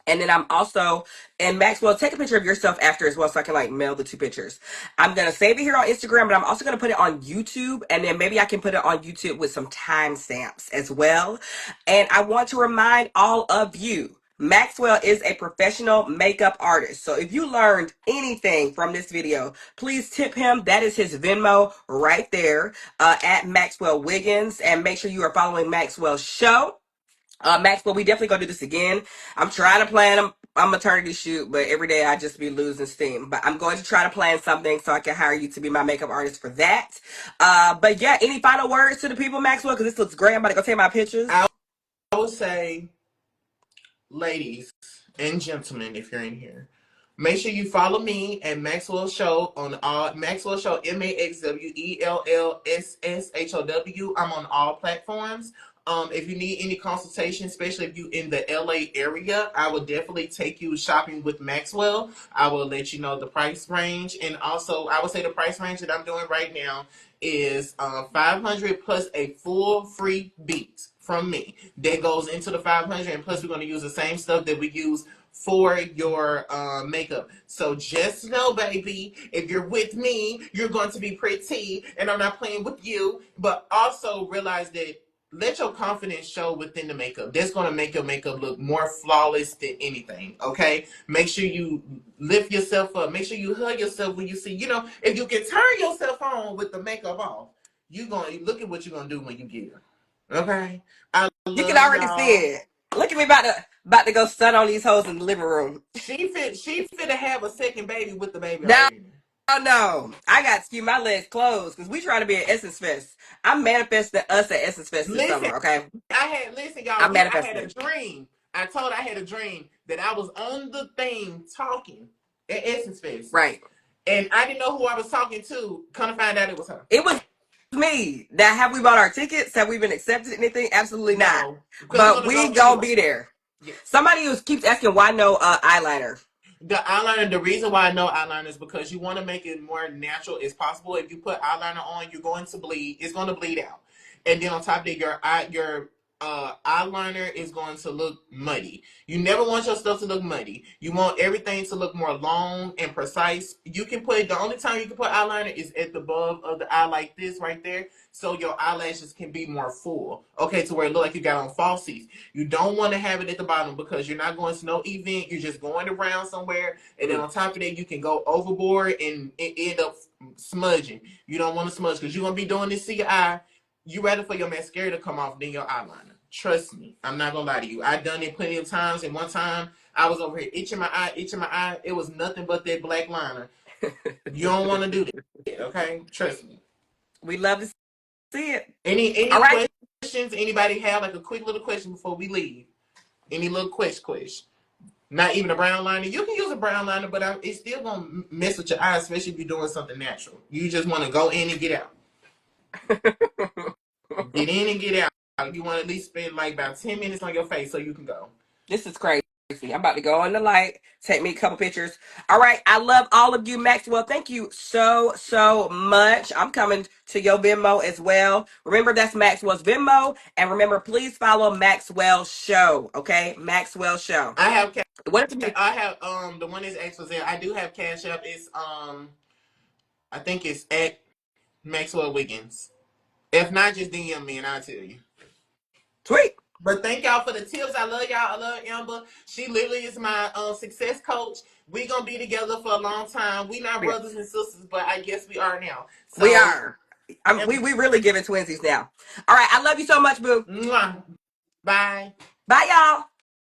And then I'm also, and Maxwell, take a picture of yourself after as well so I can like mail the two pictures. I'm going to save it here on Instagram, but I'm also going to put it on YouTube. And then maybe I can put it on YouTube with some timestamps as well. And I want to remind all of you, Maxwell is a professional makeup artist. So if you learned anything from this video, please tip him. That is his Venmo right there at Maxwell Wiggins. And make sure you are following Maxwell's show. Maxwell, we definitely gonna do this again. I'm trying to plan a maternity shoot, but every day I just be losing steam. But I'm going to try to plan something so I can hire you to be my makeup artist for that. But yeah, any final words to the people, Maxwell? Because this looks great. I'm about to go take my pictures. I would say, ladies and gentlemen, if you're in here, make sure you follow me at Maxwell Show on all Maxwell Show MaxwellSshow. I'm on all platforms. If you need any consultation, especially if you in the LA area, I will definitely take you shopping with Maxwell. I will let you know the price range, and also I would say the price range that I'm doing right now is 500 plus a full free beat from me that goes into the 500, and plus we're going to use the same stuff that we use for your makeup. So just know, baby, if you're with me, you're going to be pretty, and I'm not playing with you. But also realize that let your confidence show within the makeup. That's going to make your makeup look more flawless than anything. Okay, make sure you lift yourself up. Make sure you hug yourself when you see, if you can turn yourself on with the makeup off, you going to look at what you're going to do when you get her. Okay, I You can love already see y'all. it. Look at me about to go stun on these hoes in the living room. She fit to have a second baby with the baby No, already. no. I got to keep my legs closed because we trying to be at Essence Fest. I'm manifesting us at Essence Fest this Listen, summer, okay? listen, y'all. I'm I had manifesting a it. dream. I told her I had a dream that I was on the thing talking at Essence Fest, Right. and I didn't know who I was talking to. Come to find out, it was her. It was me. Now, have we bought our tickets? Have we been accepted? Anything? Absolutely not. No, because we're But gonna we go gonna anyway. be there. Yes. Somebody who keeps asking why no eyeliner. The eyeliner, the reason why I know eyeliner is because you want to make it more natural as possible. If you put eyeliner on, you're going to bleed. It's going to bleed out. And then on top of that, your eyeliner is going to look muddy. You never want your stuff to look muddy. You want everything to look more long and precise. The only time you can put eyeliner is at the above of the eye like this right there. So your eyelashes can be more full. Okay, to where it look like you got on falsies. You don't want to have it at the bottom because you're not going to no event. You're just going around somewhere. And then on top of that, you can go overboard and end up smudging. You don't want to smudge because you're going to be doing this to your eye. You rather for your mascara to come off than your eyeliner. Trust me. I'm not going to lie to you. I've done it plenty of times. And one time, I was over here itching my eye. It was nothing but that black liner. You don't want to do that, okay? Trust me. We love to see it. Any All right. questions? Anybody have like a quick little question before we leave? Any little question? Not even a brown liner. You can use a brown liner, but it's still gonna mess with your eyes, especially if you're doing something natural. You just want to go in and get out. Get in and get out. You want to at least spend like about 10 minutes on your face so you can go. This is crazy. I'm about to go on the light, take me a couple pictures. All right. I love all of you, Maxwell. Thank you so much. I'm coming to your Venmo as well. Remember, that's Maxwell's Venmo. And remember, please follow Maxwell Show. Okay? Maxwell Show. I have What if you I have the one is X was there. I do have Cash App. It's I think it's at Maxwell Wiggins. If not, just DM me and I'll tell you. tweet? But thank y'all for the tips. I love y'all. I love Amber. She literally is my success coach. We gonna be together for a long time. We not brothers and sisters, but I guess we are now. We So are. We really giving twinsies now. All right. I love you so much, boo. mwah. Bye. Bye, y'all.